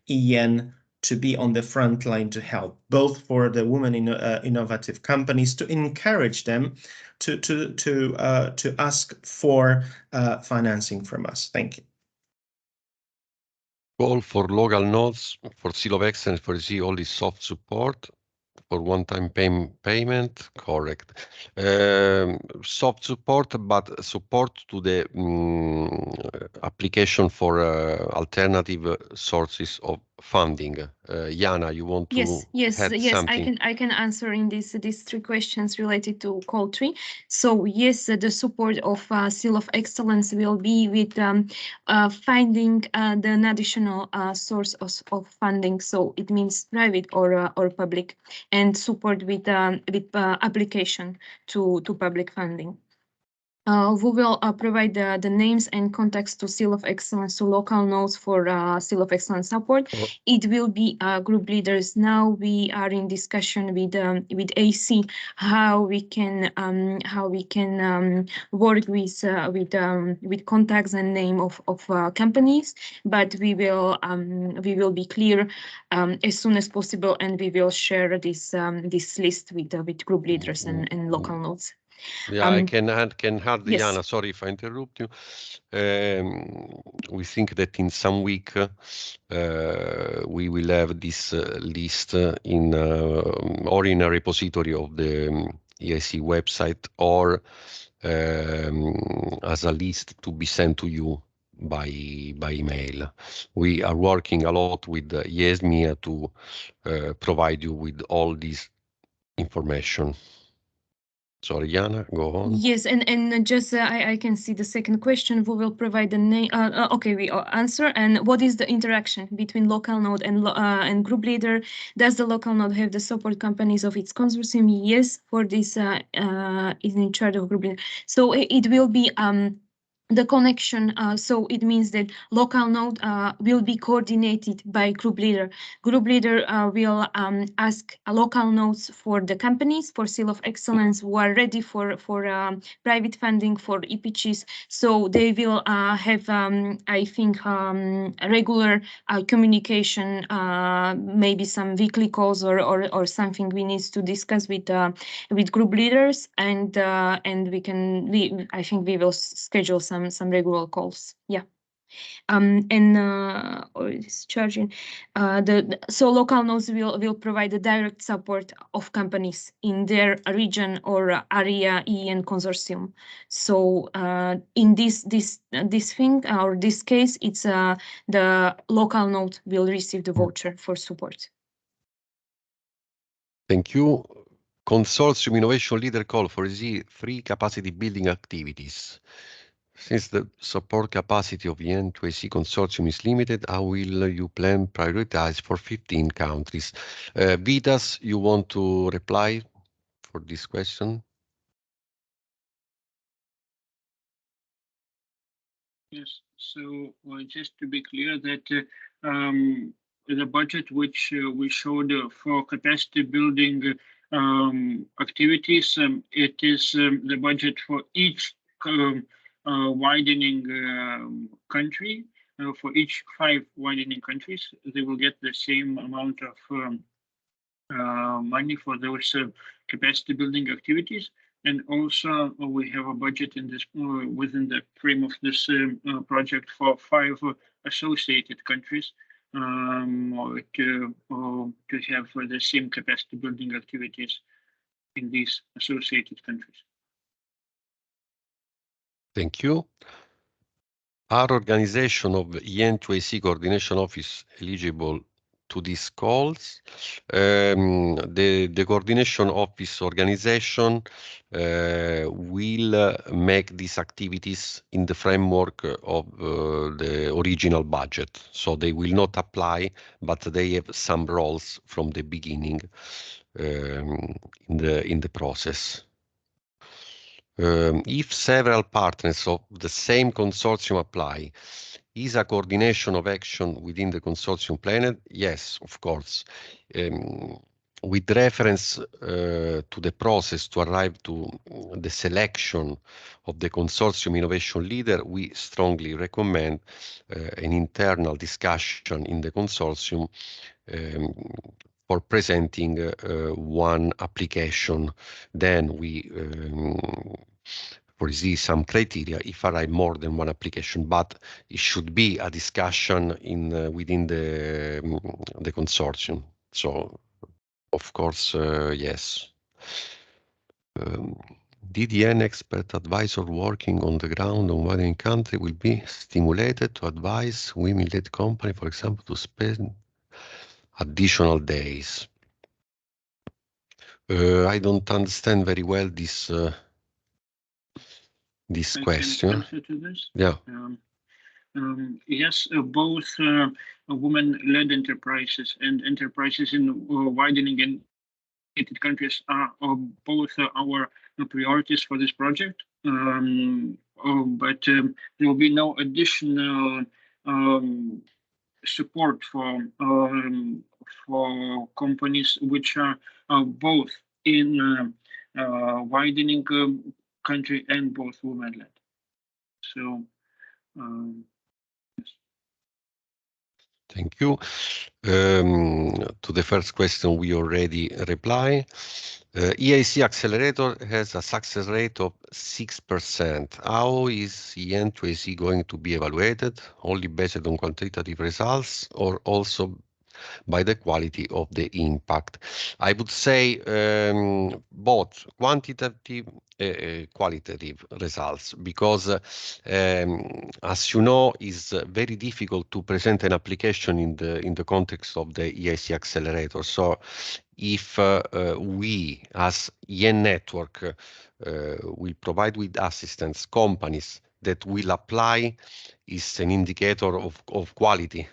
EEN to be on the front line to help, both for the women innovative companies, to encourage them to ask for financing from us. Thank you. Call for local nodes for Seal of Excellence for only soft support. For one-time payment, correct. Soft support, but support to the application for alternative sources of funding. Jana, you want to yes, something? I can answer in these 3 questions related to call 3. So yes, the support of Seal of Excellence will be with finding the additional source of funding. So it means private or public, and support with application to public funding. We will provide the names and contacts to Seal of Excellence, to local nodes for Seal of Excellence support. It will be group leaders. Now we are in discussion with AC how we can work with contacts and name of companies. But we will be clear as soon as possible, and we will share this list with group leaders and local nodes. Yeah, I can add, yes. Jana, sorry if I interrupt you. We think that in some week we will have this list in or in a repository of the EIC website, or as a list to be sent to you by email. We are working a lot with ESMIA to provide you with all this information. Sorry, Jana, go on. Yes, and just I can see the second question. We will provide the name. Okay, we answer. And what is the interaction between local node and group leader? Does the local node have the support companies of its consortium? Yes, for this is in charge of group leader. So it will be the connection, so it means that local node will be coordinated by group leader. Group leader will ask local nodes for the companies for Seal of Excellence who are ready for private funding for EPGs. So they will have, I think, regular communication, maybe some weekly calls or something we need to discuss with group leaders, and I think we will schedule some regular calls. Yeah. It's charging. So local nodes will provide the direct support of companies in their region or area EEN consortium. So in this thing or this case, it's the local node will receive the voucher for support. Thank you. Consortium Innovation Leader call for three capacity building activities. Since the support capacity of the EEN2EIC consortium is limited, how will you plan prioritize for 15 countries? Vitas, you want to reply for this question? Yes, so just to be clear that the budget which we showed for capacity building activities, it is the budget for each widening country, for each 5 widening countries. They will get the same amount of money for those capacity building activities. And also we have a budget in this within the frame of this project for 5 associated countries to have the same capacity building activities in these associated countries. Thank you. Are organization of EEN2EIC coordination office eligible to these calls? The coordination office organization will make these activities in the framework of the original budget. So they will not apply, but they have some roles from the beginning in the process. If several partners of the same consortium apply, is a coordination of action within the consortium planned? Yes, of course. With reference to the process to arrive to the selection of the consortium innovation leader, we strongly recommend an internal discussion in the consortium for presenting one application. Then we foresee some criteria if arrive more than one application, but it should be a discussion within the consortium. So, of course, yes. DDN expert advisor working on the ground on widening country will be stimulated to advise women-led company, for example, to spend additional days. I don't understand very well this question. Can answer to this? Yeah. Yes, both women-led enterprises and enterprises in widening and countries are both our priorities for this project. But there will be no additional support for companies which are both in widening country and both women-led. So. Thank you. To the first question, we already reply. EIC Accelerator has a success rate of 6%. How is EEN2EIC going to be evaluated? Only based on quantitative results or also by the quality of the impact? I would say both quantitative qualitative results, because as you know, it's very difficult to present an application in the context of the EIC Accelerator. So if we as EEN network will provide with assistance companies that will apply, is an indicator of quality,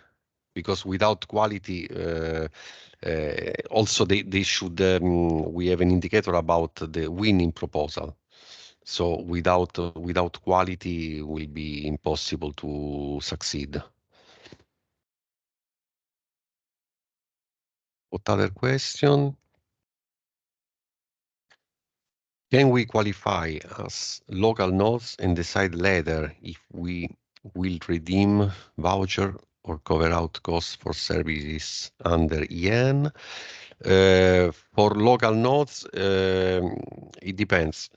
because without quality also they should we have an indicator about the winning proposal. So without quality, it will be impossible to succeed. What other question? Can we qualify as local nodes and decide later if we will redeem voucher or cover out costs for services under EEN? For local nodes, it depends.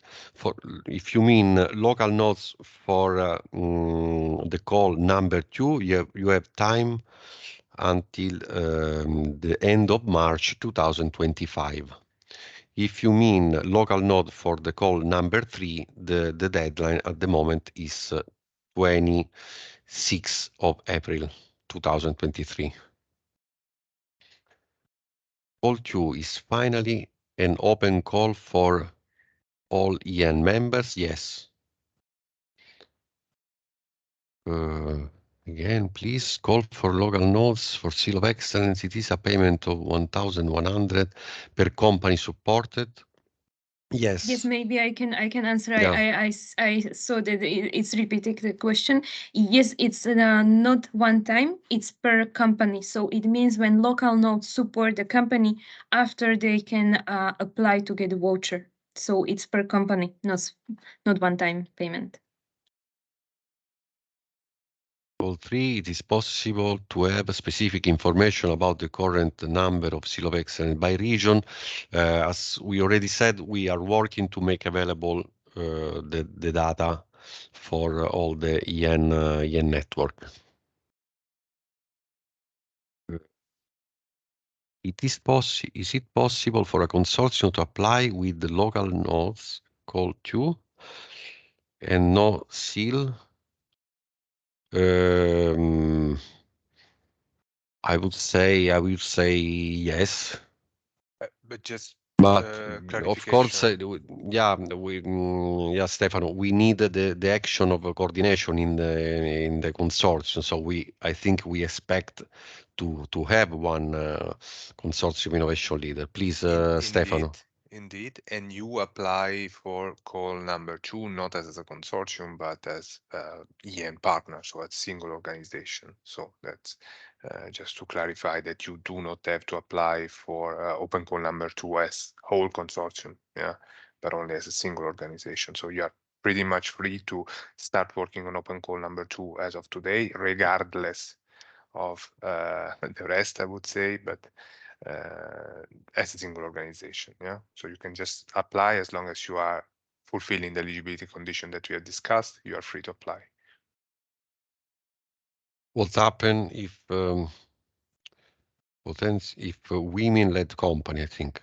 If you mean local nodes for the call number 2, you have time until the end of March 2025. If you mean local node for the call number 3, the deadline at the moment is 26th of April 2023. Call 2 is finally an open call for all EEN members. Yes. Again, please call for local nodes for Seal of Excellence. It is a payment of 1,100 per company supported. Yes. Yes, maybe I can answer. Yeah. I saw that it's repeating the question. Yes, it's not one time, it's per company. So it means when local nodes support the company, after they can apply to get a voucher. So it's per company, not one time payment. Article 3, it is possible to have specific information about the current number of seal of excellence by region. As we already said, we are working to make available the data for all the EN network. Is it possible for a consortium to apply with the local nodes called Q and no seal? I would say yes. But just But clarification. of course, yeah, Stefano, we need the action of coordination in the consortium. So I think we expect to have one consortium innovation leader. Please, Stefano. Indeed, and you apply for call number 2 not as a consortium but as EN partner, so as single organization. So that's just to clarify that you do not have to apply for open call number 2 as whole consortium, yeah, but only as a single organization. So you are pretty much free to start working on open call number 2 as of today, regardless of the rest, I would say, but as a single organization, yeah. So you can just apply as long as you are fulfilling the eligibility condition that we have discussed. You are free to apply. What happen if a women-led company, I think,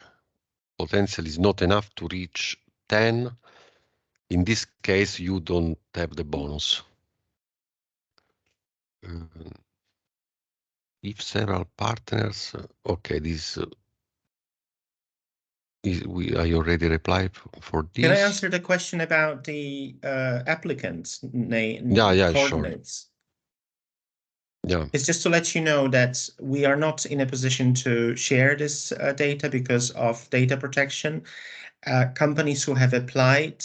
potential is not enough to reach 10? In this case, you don't have the bonus. If several partners, okay, this I already replied for this. Can I answer the question about the applicants' name? Yeah, coordinates? Sure. Yeah. It's just to let you know that we are not in a position to share this data because of data protection. Companies who have applied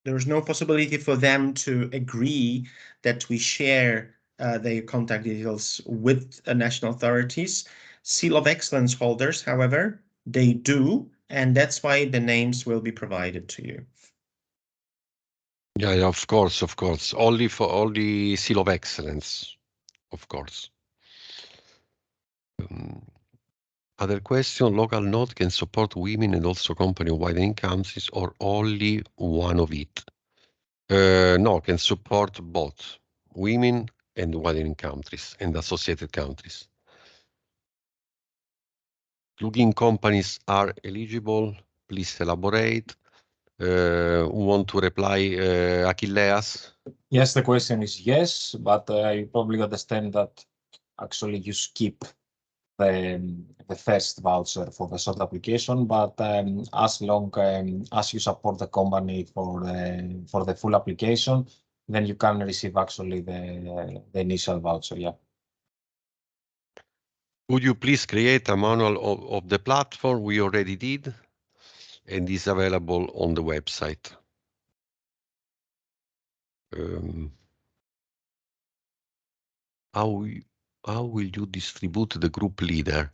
there's no possibility for them to agree that we share their contact details with national authorities. Seal of Excellence holders, however, they do, and that's why the names will be provided to you. Yeah, of course. Only for the Seal of Excellence, of course. Other question, local node can support women and also company widening countries or only one of it? No, can support both women and widening countries and associated countries. Plugin companies are eligible. Please elaborate. Who want to reply? Achilleas? Yes, the question is yes, but you probably understand that actually you skip the first voucher for the short application, but as long as you support the company for the full application, then you can receive actually the initial voucher. Yeah. Would you please create a manual of the platform? We already did, and is available on the website. How will you distribute the group leader?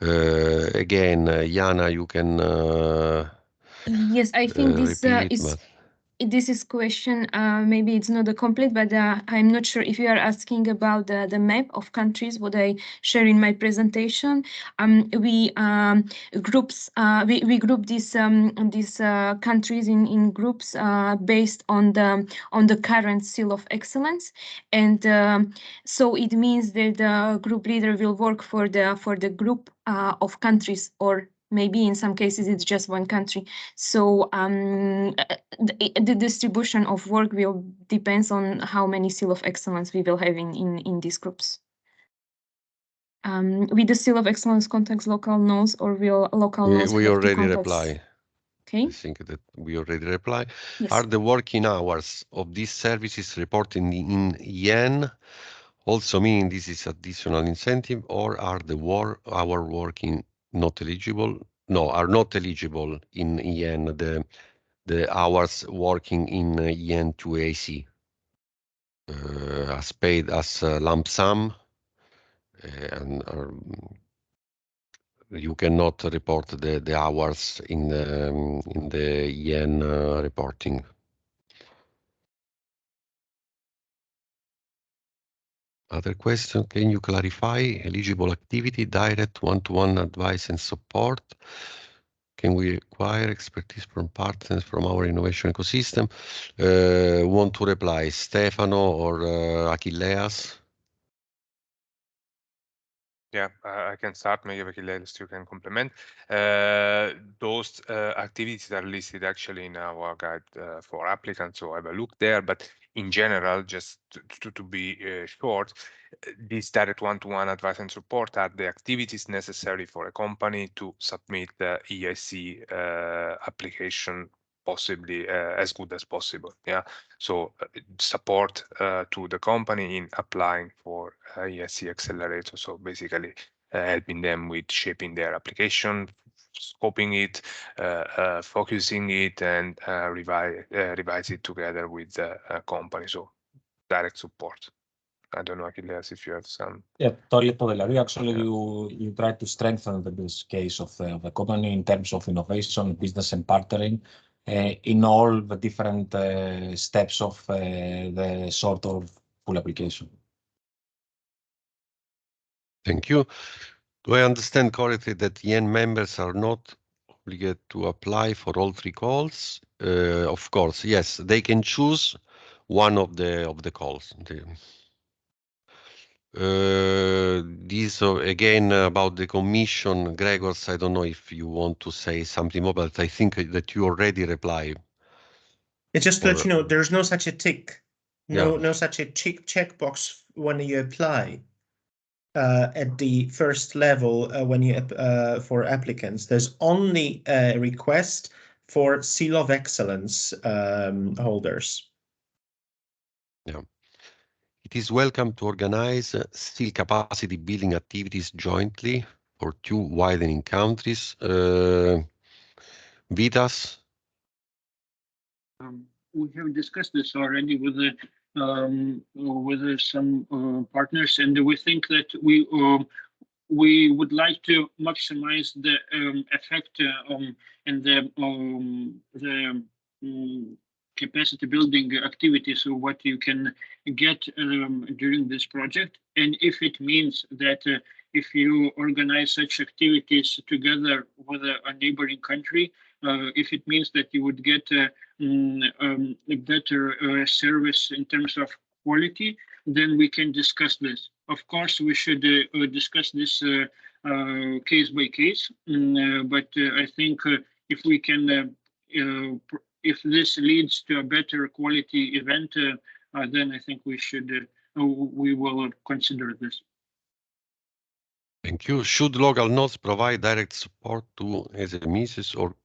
Again, Jana, you can yes, I think repeat. This is question, maybe it's not a complete, but I'm not sure if you are asking about the map of countries, what I share in my presentation. We group these countries in groups based on the current seal of excellence, and so it means that the group leader will work for the group of countries, or maybe in some cases it's just one country. So the distribution of work will depends on how many seal of excellence we will have in these groups. With the seal of excellence contacts local nodes, or will local nodes we have already to contacts? reply. Okay. I think that we already reply. Yes. Are the working hours of these services reported in yen, also meaning this is additional incentive, or are the hour working not eligible? No, are not eligible in yen, the hours working in EEN2EIC, as paid as lump sum, and you cannot report the hours in the yen reporting. Other question, can you clarify eligible activity, direct one-to-one advice and support? Can we acquire expertise from partners from our innovation ecosystem? Want to reply, Stefano or Achilleas? Yeah, I can start. Maybe Achilles, you can complement. Those activities are listed actually in our guide for applicants, so have a look there. But in general, just to be short, these direct one-to-one advice and support are the activities necessary for a company to submit the EIC application possibly as good as possible. Yeah, so support to the company in applying for EIC Accelerator. So basically helping them with shaping their application, scoping it, focusing it, and revise it together with the company. So direct support. I don't know, Achilles, if you have some. Yeah, totally. Actually, you try to strengthen this case of the company in terms of innovation, business, and partnering in all the different steps of the sort of full application. Thank you. Do I understand correctly that EN members are not obligated to apply for all 3 calls? Of course, yes, they can choose one of the calls. This again about the commission, Gregors, I don't know if you want to say something more, but I think that you already replied. It's just to let you know, there's no such a tick, no such a checkbox when you apply. At the first level, when you for applicants, there's only a request for Seal of Excellence holders. Yeah. It is welcome to organize seal capacity building activities jointly for 2 widening countries. Vitas? We have discussed this already with some partners, and we think that we would like to maximize the effect and the capacity building activities of what you can get during this project. And if it means that if you organize such activities together with a neighboring country, if it means that you would get a better service in terms of quality, then we can discuss this. Of course, we should discuss this case by case, but I think if we can, if this leads to a better quality event, then I think we will consider this. Thank you. Should local nodes provide direct support to SMEs, or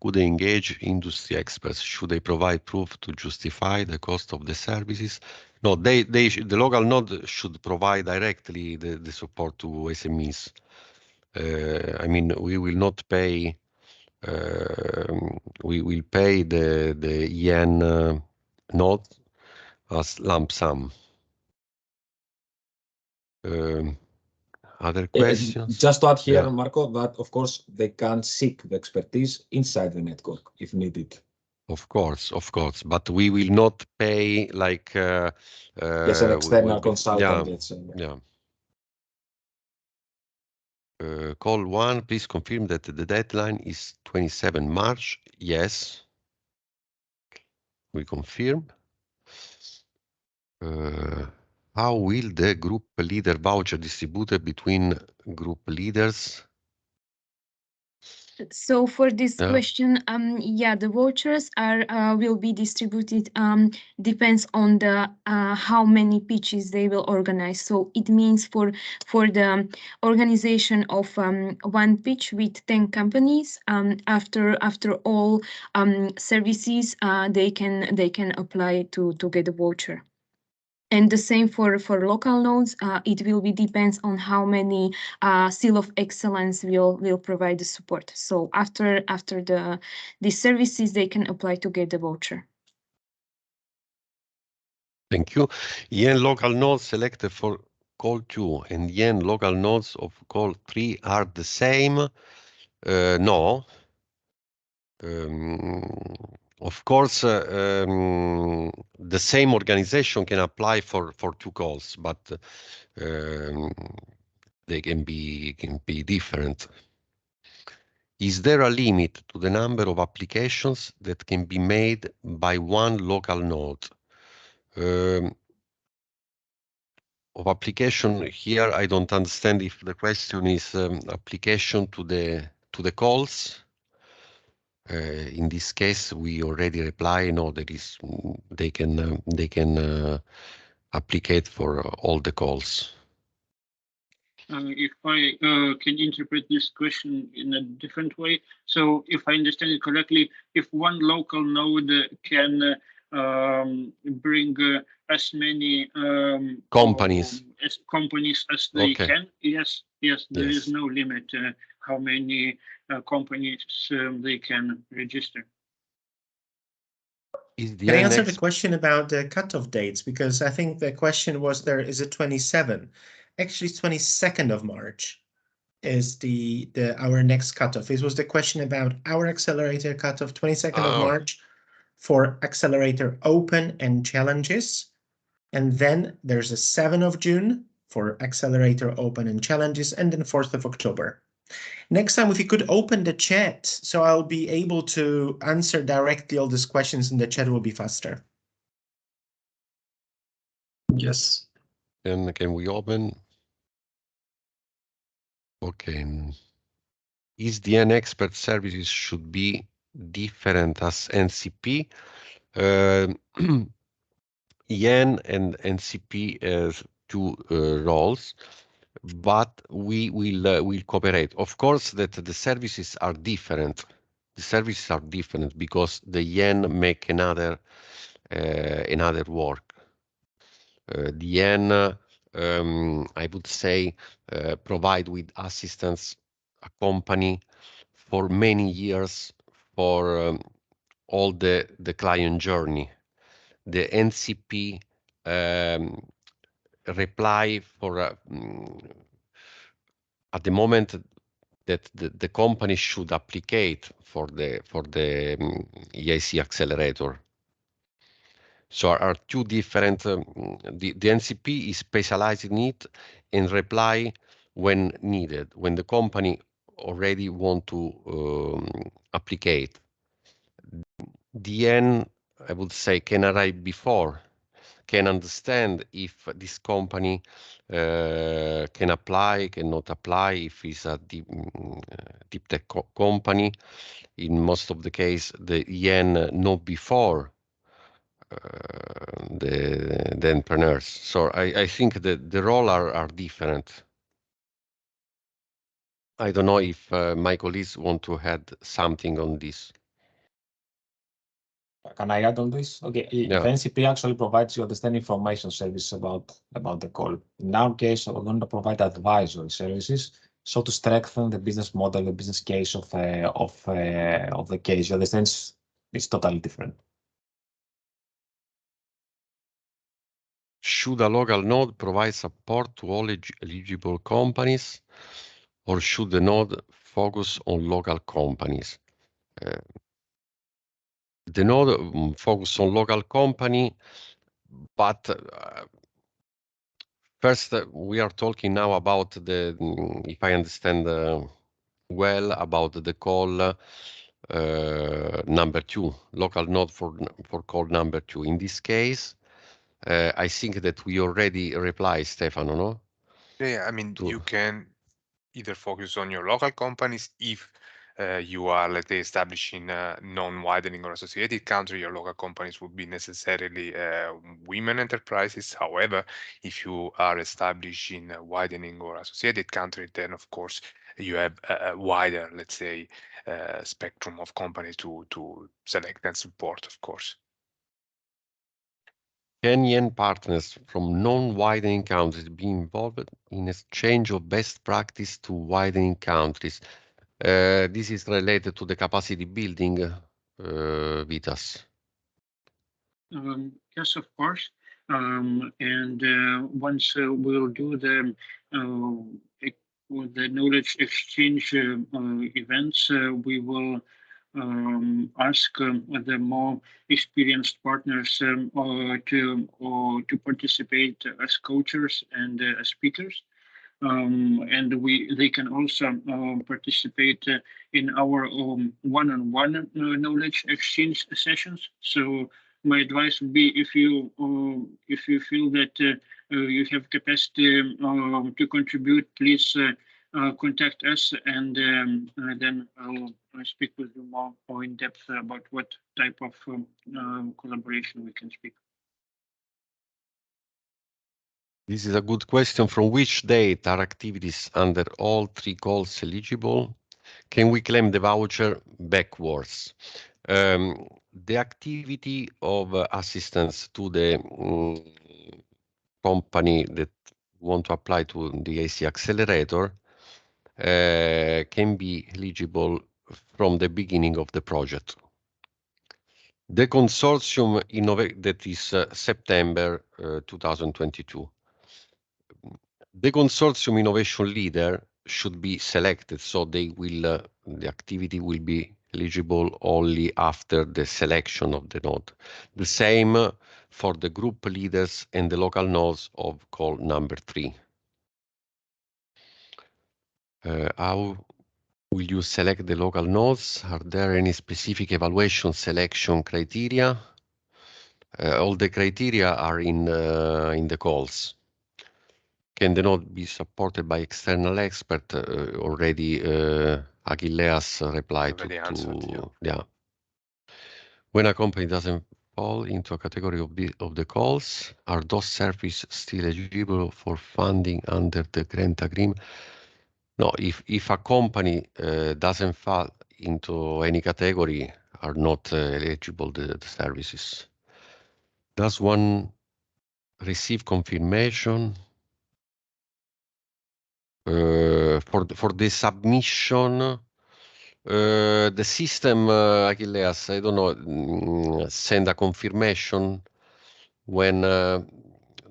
could they engage industry experts? Should they provide proof to justify the cost of the services? No, the local node should provide directly the support to SMEs. I mean, we will not pay. We will pay the EN node as lump sum. Other questions? Just to add here, Marco, that of course they can seek the expertise inside the network if needed. Of course, but we will not pay like as an external consultant. Call 1, please confirm that the deadline is 27 March. Yes, we confirm. How will the group leader voucher distributed between group leaders? So for this question, the vouchers will be distributed. Depends on the how many pitches they will organize. So it means for the organization of 1 pitch with 10 companies, after all services, they can apply to get a voucher. And the same for local nodes, it will be depends on how many Seal of Excellence will provide the support. So after the services, they can apply to get the voucher. Thank you. EN local nodes selected for call 2 and EN local nodes of call 3 are the same. No. Of course, the the same organization can apply for 2 calls, but they can be different. Is there a limit to the number of applications that can be made by one local node? Of application here, I don't understand if the question is application to the calls. In this case, we already reply. No, there is. They can applicate for all the calls. If I can interpret this question in a different way, so if I understand it correctly, if one local node can bring as many companies as they can, yes, there is no limit how many companies they can register. Can I answer the question about the cutoff dates? Because I think the question was there is it 27? Actually, 22nd of March is our next cutoff. This was the question about our accelerator cutoff, 22nd of March for accelerator open and challenges. And then there's a 7th of June for accelerator open and challenges, and then 4th of October. Next time, if you could open the chat, so I'll be able to answer directly all these questions and the chat will be faster. Yes. And can we open? Okay. Is the EEN expert services should be different as NCP? EEN and NCP have 2 roles, but we will cooperate. Of course, that the services are different. The services are different because the EEN make another work. The EEN, I would say, provide with assistance a company for many years for all the client journey. The NCP reply for at the moment that the company should applicate for the EIC Accelerator. So are 2 different. The NCP is specialized in it and reply when needed, when the company already want to applicate. The EEN, I would say, can arrive before, can understand if this company can apply, cannot apply, if it's a deep tech company. In most of the case, the EEN know before the entrepreneurs. So I think that the role are different. I don't know if my colleagues want to add something on this. Can I add on this? Okay, Yeah. The NCP actually provides you understand information service about the call. In our case, we're going to provide advisory services, so to strengthen the business model, the business case of the case. You understand? It's totally different. Should a local node provide support to all eligible companies, or should the node focus on local companies? The node focus on local company, but first we are talking now about if I understand well, about the call number 2, local node for call number 2. In this case, I think that we already replied, Stefano, no? Yeah, I mean, you can either focus on your local companies if you are, let's say, establishing a non-widening or associated country. Your local companies would be necessarily women enterprises. However, if you are establishing a widening or associated country, then of course you have a wider, let's say, spectrum of companies to select and support, of course. Can EEN partners from non-widening countries be involved in exchange of best practice to widening countries? This is related to the capacity building, Vitas. Yes, of course. And once we'll do the knowledge exchange events, we will ask the more experienced partners to participate as coaches and as speakers. And they can also participate in our one-on-one knowledge exchange sessions. So my advice would be, if you feel that you have capacity to contribute, please contact us, and then I'll speak with you more in depth about what type of collaboration we can speak. This is a good question. From which date are activities under all three calls eligible? Can we claim the voucher backwards? The activity of assistance to the company that want to apply to the EIC Accelerator can be eligible from the beginning of the project. The consortium that is September 2022. The consortium innovation leader should be selected, so they will the activity will be eligible only after the selection of the node. The same for the group leaders and the local nodes of call number 3. How will you select the local nodes? Are there any specific evaluation selection criteria? All the criteria are in the calls. Can the node be supported by external expert? Already Achilleas replied to answered, yeah. When a company doesn't fall into a category of the calls, are those services still eligible for funding under the grant agreement? No, if a company doesn't fall into any category, are not eligible the services. Does one receive confirmation for the submission? The system, Achilleas, I don't know, send a confirmation when the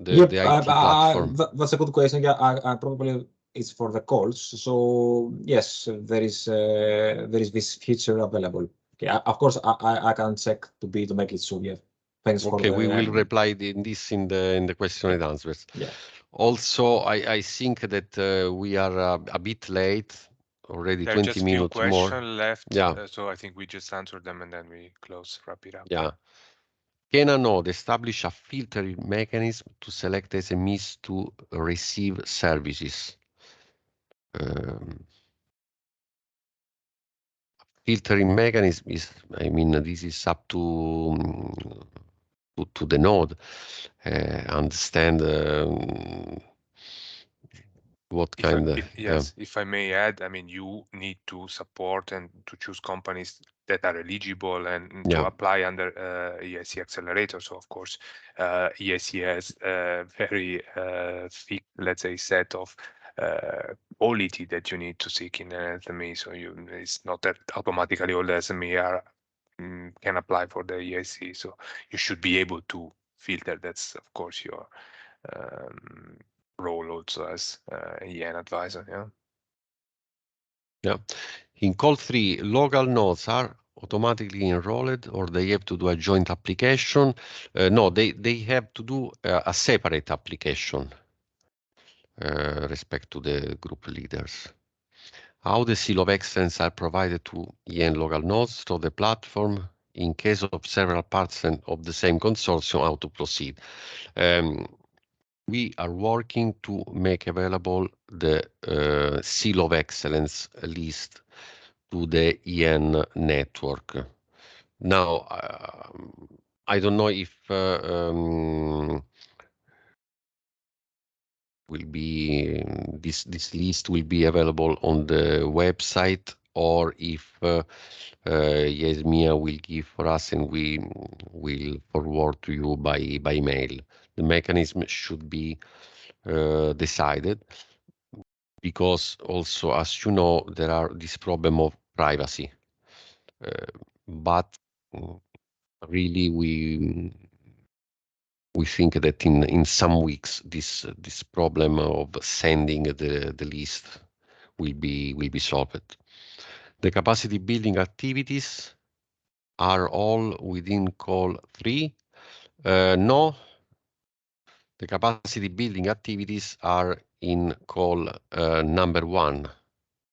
IT platform. That's a good question. Yeah, I probably it's for the calls. So yes, there is this feature available. Okay, of course I can check to make it so. Yeah, thanks for okay, we will reply in the question and answers. Yeah. Also, I think that we are a bit late. Already there 20 are just minutes few more. questions left. Yeah. So I think we just answered them and then we wrap it up. Yeah. Can a node establish a filtering mechanism to select SMEs to receive services? Filtering mechanism is, I mean, this is up to the node. Understand what kind of... Yes, if I may add, I mean, you need to support and to choose companies that are eligible and to apply under EIC Accelerator. So of course, EIC has a very thick, let's say, set of quality that you need to seek in an SME. So it's not that automatically all the SME are can apply for the EIC. So you should be able to filter. That's of course your role also as EN advisor. Yeah. In call 3, local nodes are automatically enrolled, or they have to do a joint application? No, they have to do a separate application respect to the group leaders. How the seal of excellence are provided to EN local nodes to the platform in case of several parts of the same consortium, how to proceed? We are working to make available the seal of excellence list to the EN network. Now, I don't know if will be this list will be available on the website, or if Yasmia will give for us and we will forward to you by mail. The mechanism should be decided, because also, as you know, there are this problem of privacy, but really we think that in some weeks this problem of sending the list will be solved. The capacity building activities are all within call 3? No, the capacity building activities are in call number 1,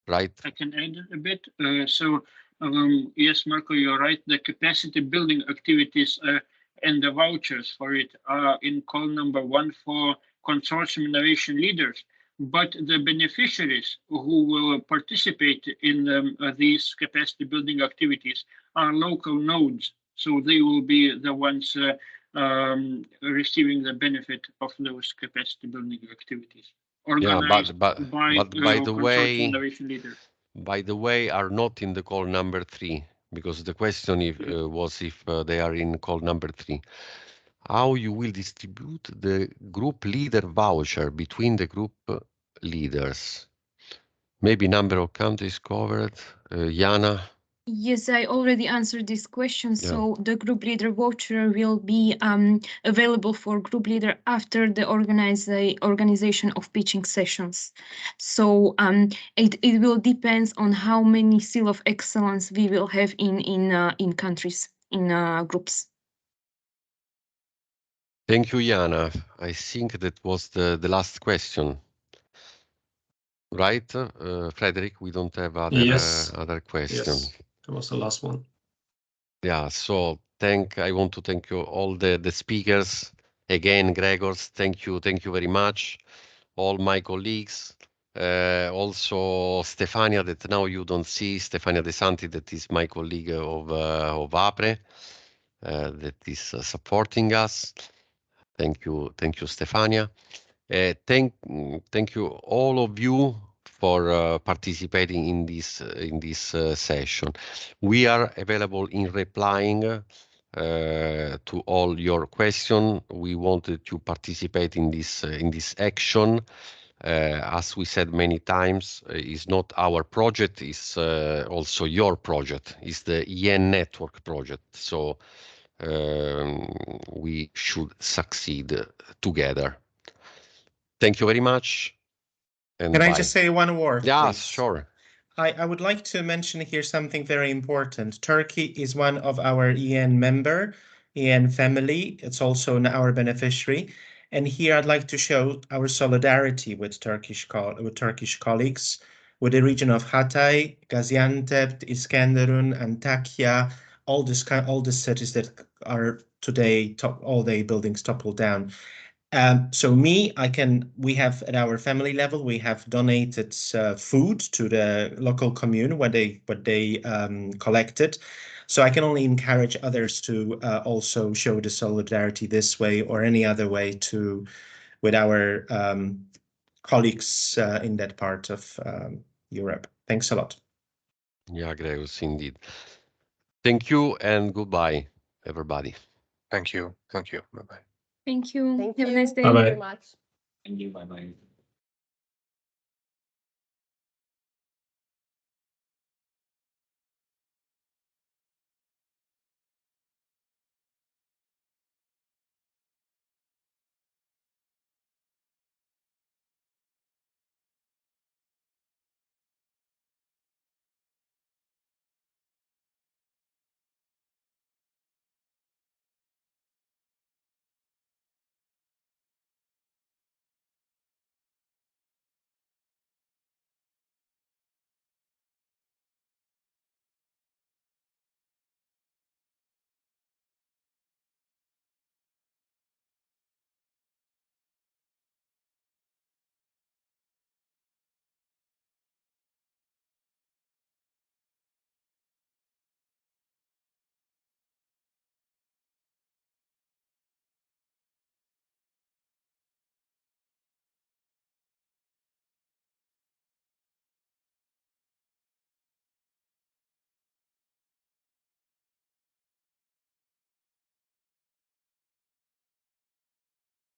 right? I can add a bit. Yes, Marco, you're right. The capacity building activities and the vouchers for it are in call number 1 for consortium innovation leaders. But the beneficiaries who will participate in these capacity building activities are local nodes. So they will be the ones receiving the benefit of those capacity building activities. Organized by the way, innovation leaders. By the way, are not in the call number 3, because the question was if they are in call number 3. How you will distribute the group leader voucher between the group leaders? Maybe number of countries covered. Jana? Yes, I already answered this question. Yeah. So the group leader voucher will be available for group leader after the organization of pitching sessions. So it will depend on how many seal of excellence we will have in countries, in groups. Thank you, Jana. I think that was the last question. Right, Frederick? We don't have other questions. Yes, that was the last one. Yeah, so I want to thank you all the speakers again. Gregors, thank you very much. All my colleagues, also Stefania, that now you don't see, Stefania De Santi, that is my colleague of APRE, that is supporting us. Thank you, Stefania. Thank you all of you for participating in this session. We are available in replying to all your questions. We wanted to participate in this action. As we said many times, it's not our project, it's also your project. It's the EN network project. So we should succeed together. Thank you very much. And Can I just say one word? Yes, please? sure. I would like to mention here something very important. Turkey is one of our EN member, EN family. It's also our beneficiary. And here I'd like to show our solidarity with Turkish colleagues, with the region of Hatay, Gaziantep, Iskenderun, Antakya, all the cities that are today all the buildings toppled down. So we have at our family level, we have donated food to the local commune what they collected. So I can only encourage others to also show the solidarity this way or any other way with our colleagues in that part of Europe. Thanks a lot. Yeah, Gregos, indeed. Thank you and goodbye, everybody. Thank you. Thank you. Bye-bye. Thank you. Thank Have a you. nice day. Bye-bye. Very much. Thank you. Bye-bye.